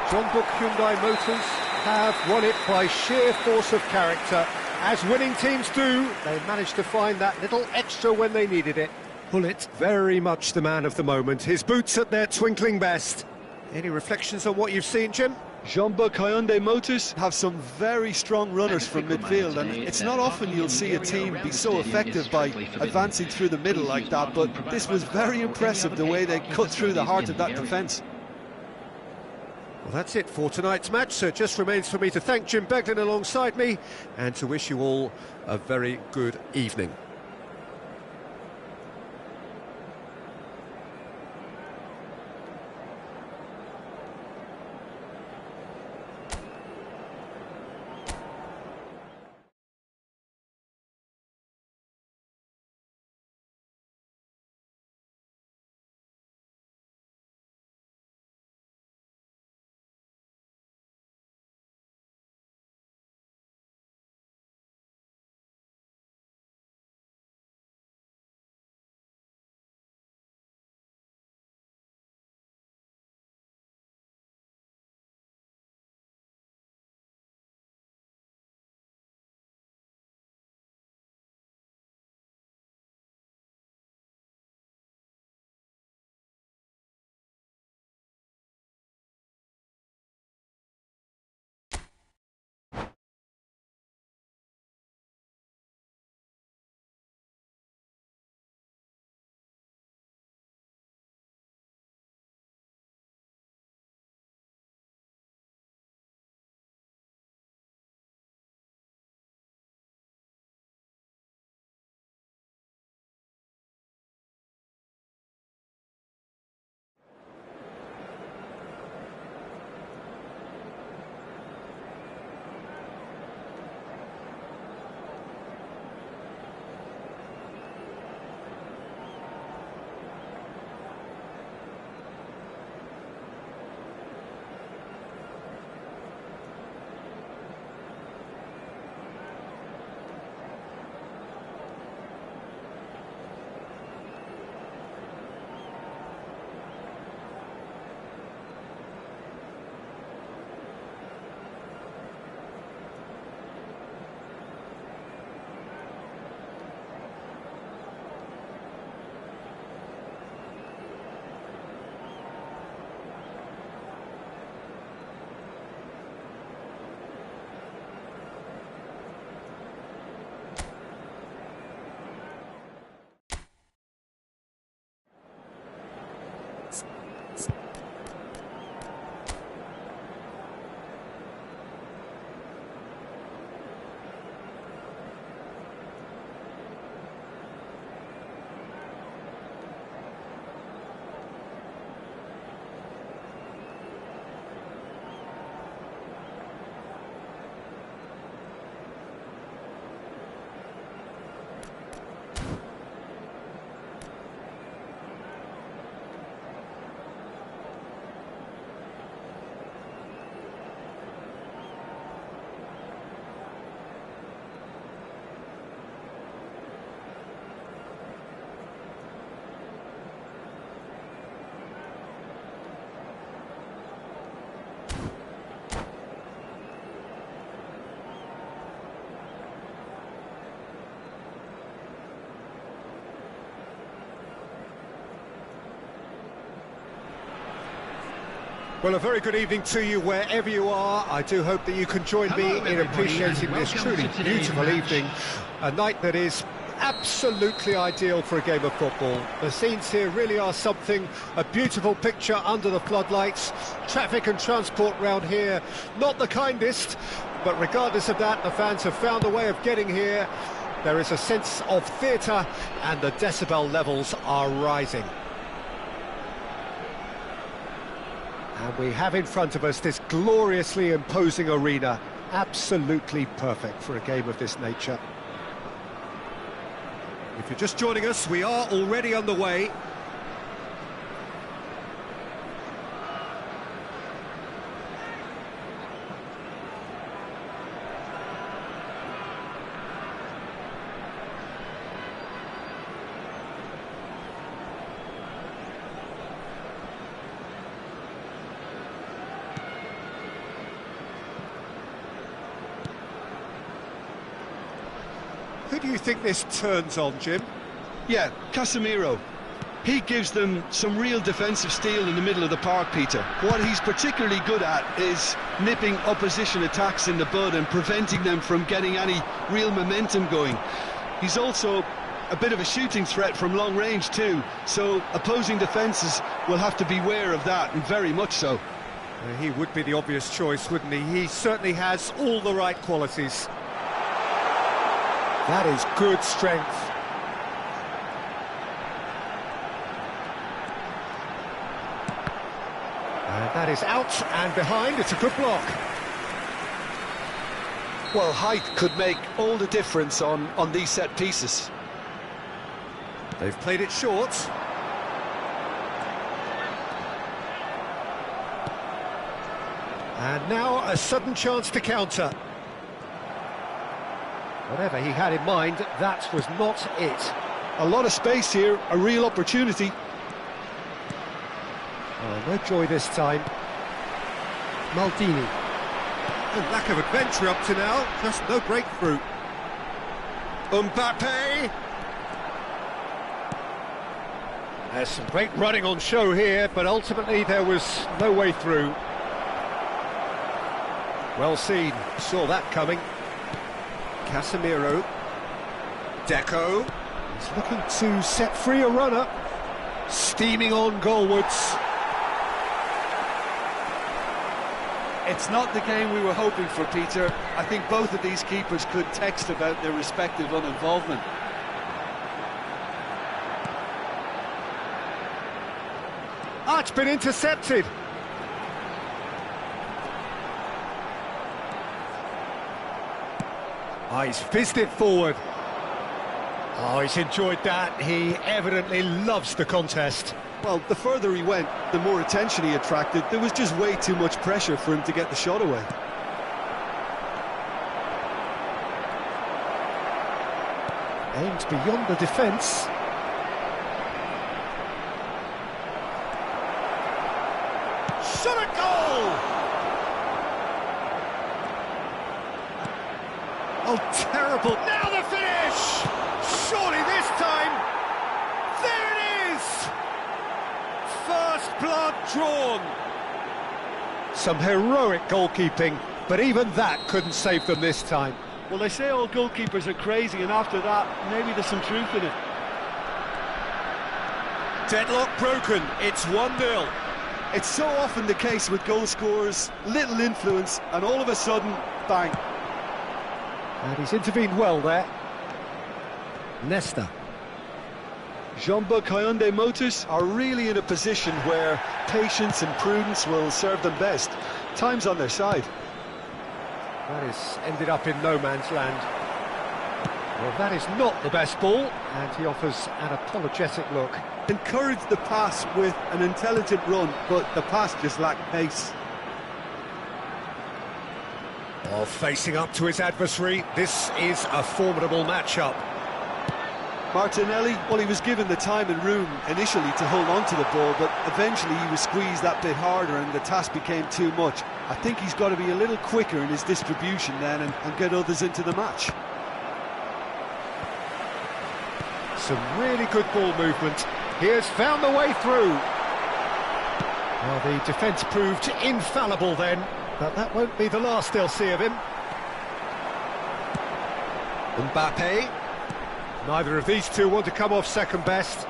Jeonbuk Hyundai Motors have won it by sheer force of character. As winning teams do, they managed to find that little extra when they needed it. Bullet, very much the man of the moment. His boots at their twinkling best. Any reflections on what you've seen, Jim? Jeonbuk Hyundai Motors have some very strong runners from midfield, and it's not often you'll see a team be so effective by advancing through the middle like that, but this was very impressive, the way they cut through the heart of that defence. Well, that's it for tonight's match, so it just remains for me to thank Jim Beglin alongside me and to wish you all a very good evening. Well, a very good evening to you wherever you are. I do hope that you can join me in appreciating this truly beautiful evening. A night that is absolutely ideal for a game of football. The scenes here really are something, a beautiful picture under the floodlights. Traffic and transport round here, not the kindest, but regardless of that, the fans have found a way of getting here. There is a sense of theatre and the decibel levels are rising. And we have in front of us this gloriously imposing arena, absolutely perfect for a game of this nature. If you're just joining us, we are already underway. Who do you think this turns on, Jim? Yeah, Casemiro. He gives them some real defensive steel in the middle of the park, Peter. What he's particularly good at is nipping opposition attacks in the bud and preventing them from getting any real momentum going. He's also a bit of a shooting threat from long range too, so opposing defences will have to beware of that, and very much so. He would be the obvious choice, wouldn't he? He certainly has all the right qualities. That is good strength. And that is out and behind. It's a good block. Well, height could make all the difference on these set pieces. They've played it short. And now a sudden chance to counter. Whatever he had in mind, that was not it. A lot of space here, a real opportunity. Oh, no joy this time. Maldini. Oh, lack of adventure up to now, just no breakthrough. Mbappe. There's some great running on show here, but ultimately there was no way through. Well seen, saw that coming. Casemiro. Deco. He's looking to set free a runner. Steaming on goalwards. It's not the game we were hoping for, Peter. I think both of these keepers could text about their respective uninvolvement. Ah, it's been intercepted. Oh, he's fizzed it forward. Oh, he's enjoyed that. He evidently loves the contest. Well, the further he went, the more attention he attracted. There was just way too much pressure for him to get the shot away. Aimed beyond the defence. Shot a goal! Oh, terrible. Now the finish! Surely this time. There it is! First blood drawn. Some heroic goalkeeping, but even that couldn't save them this time. Well, they say all goalkeepers are crazy, and after that, maybe there's some truth in it. Deadlock broken. It's 1-0. It's so often the case with goal scorers, little influence, and all of a sudden, bang. And he's intervened well there. Nesta. Jean-Baptiste Hyundai Motors are really in a position where patience and prudence will serve them best. Time's on their side. That is ended up in no man's land. Well, that is not the best ball, and he offers an apologetic look. Encouraged the pass with an intelligent run, but the pass just lacked pace. Oh, facing up to his adversary, this is a formidable matchup. Martinelli, well, he was given the time and room initially to hold on to the ball, but eventually he was squeezed that bit harder and the task became too much. I think he's got to be a little quicker in his distribution then and get others into the match. Some really good ball movement. He has found the way through. Well, the defence proved infallible then, but that won't be the last they'll see of him. Mbappe. Neither of these two want to come off second best.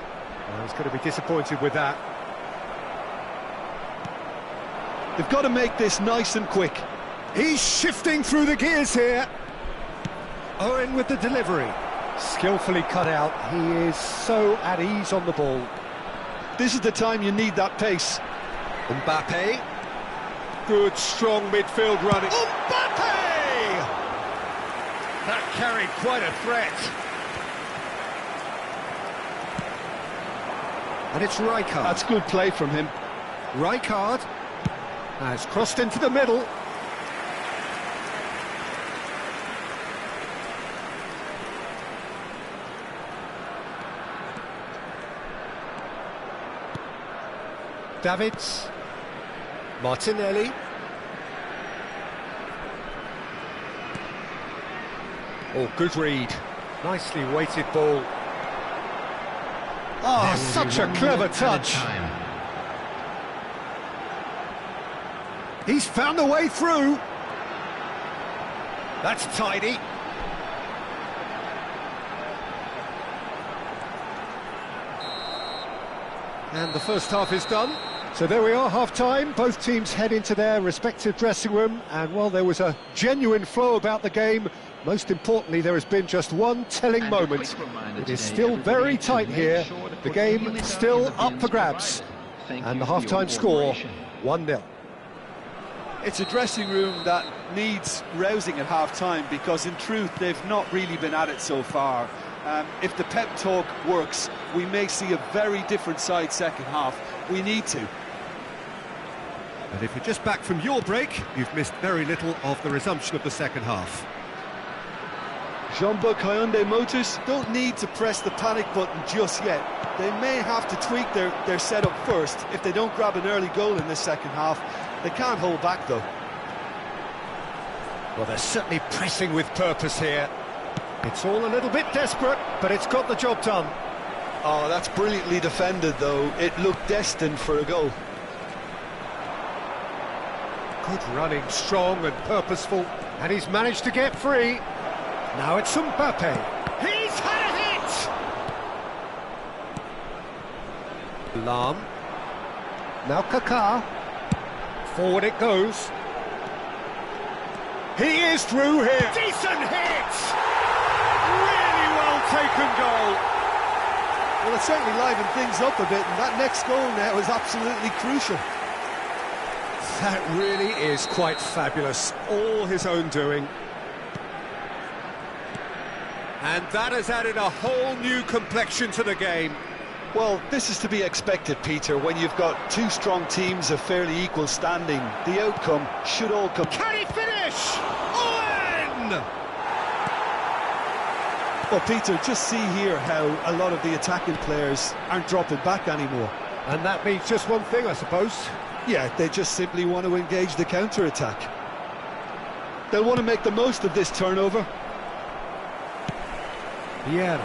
Well, he's going to be disappointed with that. They've got to make this nice and quick. He's shifting through the gears here. Owen with the delivery. Skillfully cut out. He is so at ease on the ball. This is the time you need that pace. Mbappe. Good, strong midfield running. Mbappe! That carried quite a threat. And it's Rijkaard. That's good play from him. Rijkaard has crossed into the middle. Davids. Martinelli. Oh, good read. Nicely weighted ball. Oh, such a clever touch. He's found a way through. That's tidy. And the first half is done. So there we are, half-time. Both teams head into their respective dressing room. And while there was a genuine flow about the game, most importantly, there has been just one telling moment. It is still very tight here. The game still up for grabs. And the half-time score, 1-0. It's a dressing room that needs rousing at half-time because, in truth, they've not really been at it so far. If the pep talk works, we may see a very different side second half. We need to. And if you're just back from your break, you've missed very little of the resumption of the second half. Jeonbuk Hyundai Motors don't need to press the panic button just yet. They may have to tweak their setup first if they don't grab an early goal in this second half. They can't hold back, though. Well, they're certainly pressing with purpose here. It's all a little bit desperate, but it's got the job done. Oh, that's brilliantly defended, though. It looked destined for a goal. Good running, strong and purposeful, and he's managed to get free. Now it's Mbappe. He's had it! Lahm. Now Kaká. Forward it goes. He is through here. Decent hit! Really well taken goal. Well, it certainly livened things up a bit, and that next goal now is absolutely crucial. That really is quite fabulous. All his own doing. And that has added a whole new complexion to the game. Well, this is to be expected, Peter, when you've got two strong teams of fairly equal standing. The outcome should all come... Can he finish? Owen! Well, Peter, just see here how a lot of the attacking players aren't dropping back anymore. And that means just one thing, I suppose. Yeah, they just simply want to engage the counter-attack. They'll want to make the most of this turnover. Vieira.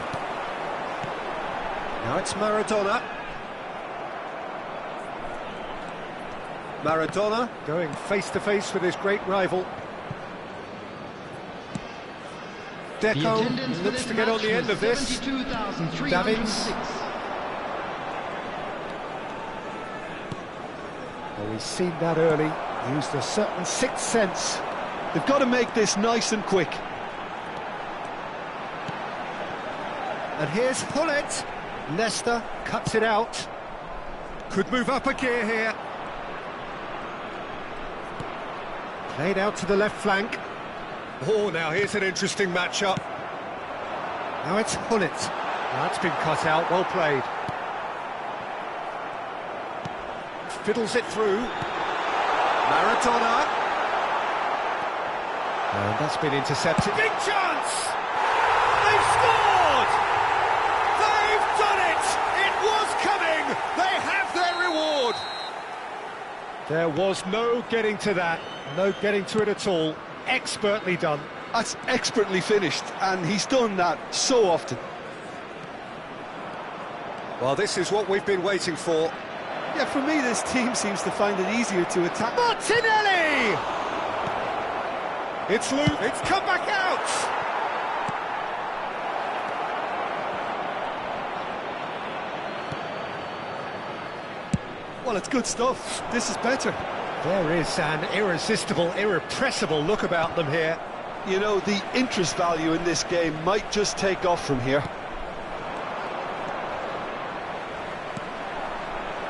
Now it's Maradona. Maradona going face-to-face with his great rival. Deco looks to get on the end of this. Davids. Well, we've seen that early. Used a certain sixth sense. They've got to make this nice and quick. And here's Hullet. Leicester cuts it out. Could move up a gear here. Played out to the left flank. Oh, now here's an interesting matchup. Now it's Hullet. That's been cut out, well played. Fiddles it through. Maradona. And that's been intercepted. Big chance! They've scored! They've done it! It was coming! They have their reward! There was no getting to that. No getting to it at all. Expertly done. That's expertly finished, and he's done that so often. Well, this is what we've been waiting for. Yeah, for me, this team seems to find it easier to attack. Martinelli! It's loose, it's come back out! Well, it's good stuff. This is better. There is an irresistible, irrepressible look about them here. You know, the interest value in this game might just take off from here.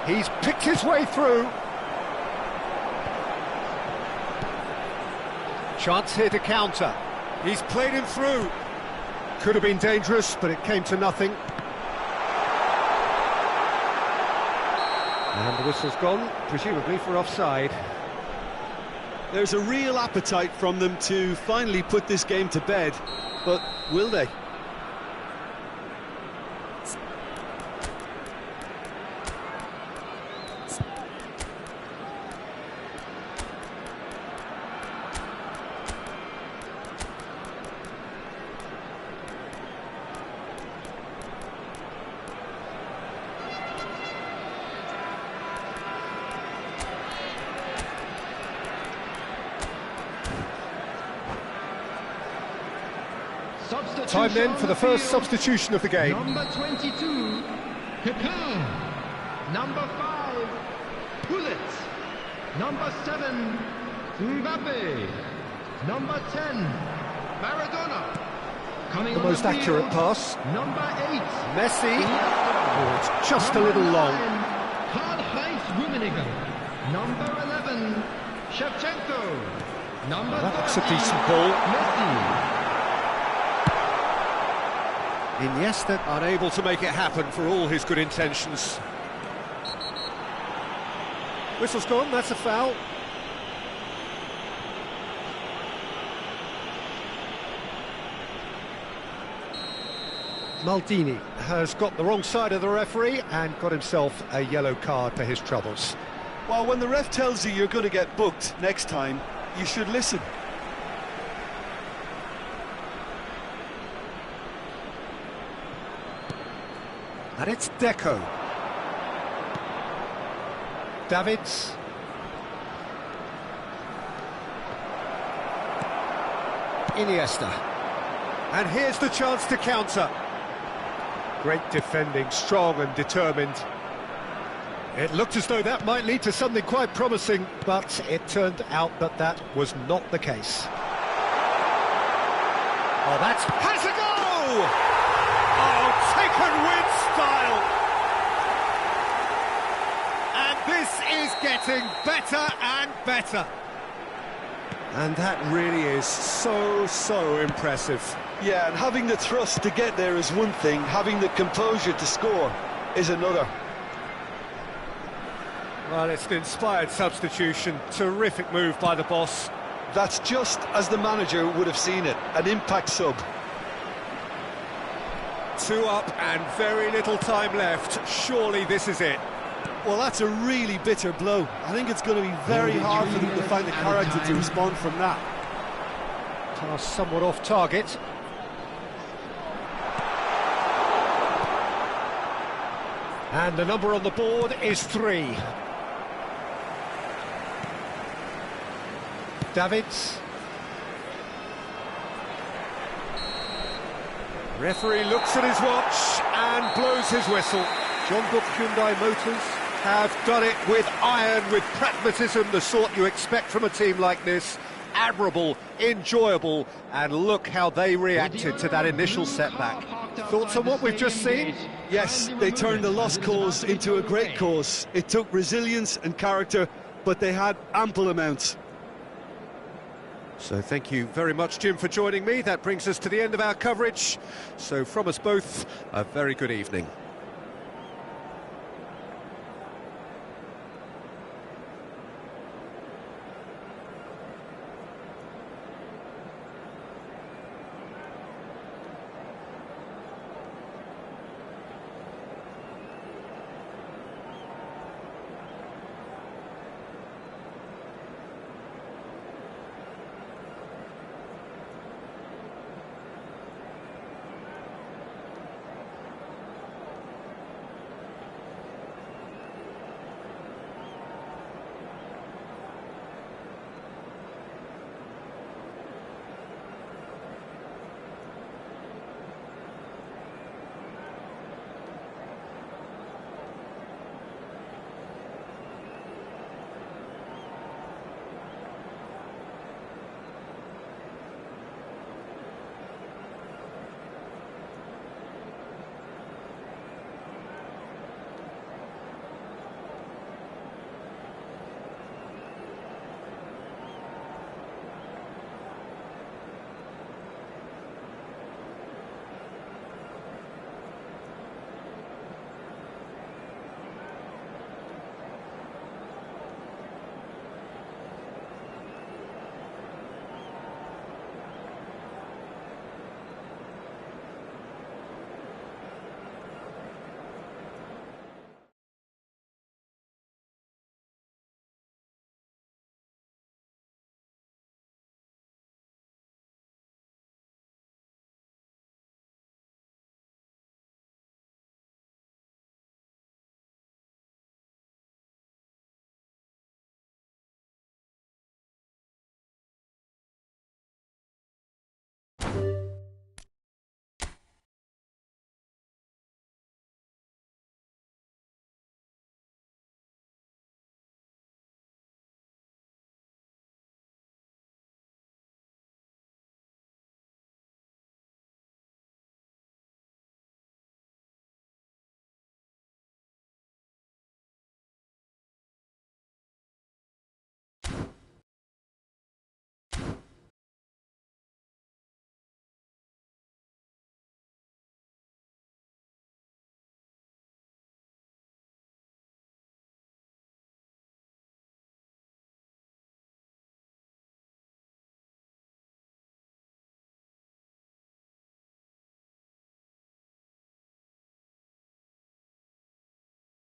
He's picked his way through. Chance here to counter. He's played him through. Could have been dangerous, but it came to nothing. And the whistle's gone, presumably for offside. There's a real appetite from them to finally put this game to bed, but will they? Time then for the first substitution of the game. Number 22, Kaká. Number 5, Gullit. Number 7, Mbappe. Number 10, Maradona. Coming The on most field, accurate pass. Number 8, Messi. Oh, it's just a little long. Karl-Heinz Rummenigge. Number 11, Shevchenko. Number That looks a 13, decent ball. Messi. Iniesta unable to make it happen for all his good intentions. Whistle's gone, that's a foul. Maldini has got the wrong side of the referee and got himself a yellow card for his troubles. Well, when the ref tells you you're going to get booked next time, you should listen. And it's Deco. Davids. Iniesta. And here's the chance to counter. Great defending, strong and determined. It looked as though that might lead to something quite promising, but it turned out that that was not the case. Oh, that's... has a go! Oh, taken with style! And this is getting better and better. And that really is so impressive. Yeah, and having the thrust to get there is one thing, having the composure to score is another. Well, it's an inspired substitution, terrific move by the boss. That's just as the manager would have seen it, an impact sub. 2 up and very little time left. Surely this is it. Well, that's a really bitter blow. I think it's going to be very hard for them to find the character to respond from that. Pass somewhat off target. And the number on the board is 3. Davids. Referee looks at his watch and blows his whistle. Jeonbuk Hyundai Motors have done it with iron, with pragmatism, the sort you expect from a team like this. Admirable, enjoyable, and look how they reacted to that initial setback. Thoughts on what we've just seen? Yes, they turned a lost cause into a great cause. It took resilience and character, but they had ample amounts. So thank you very much, Jim, for joining me. That brings us to the end of our coverage. So from us both, a very good evening.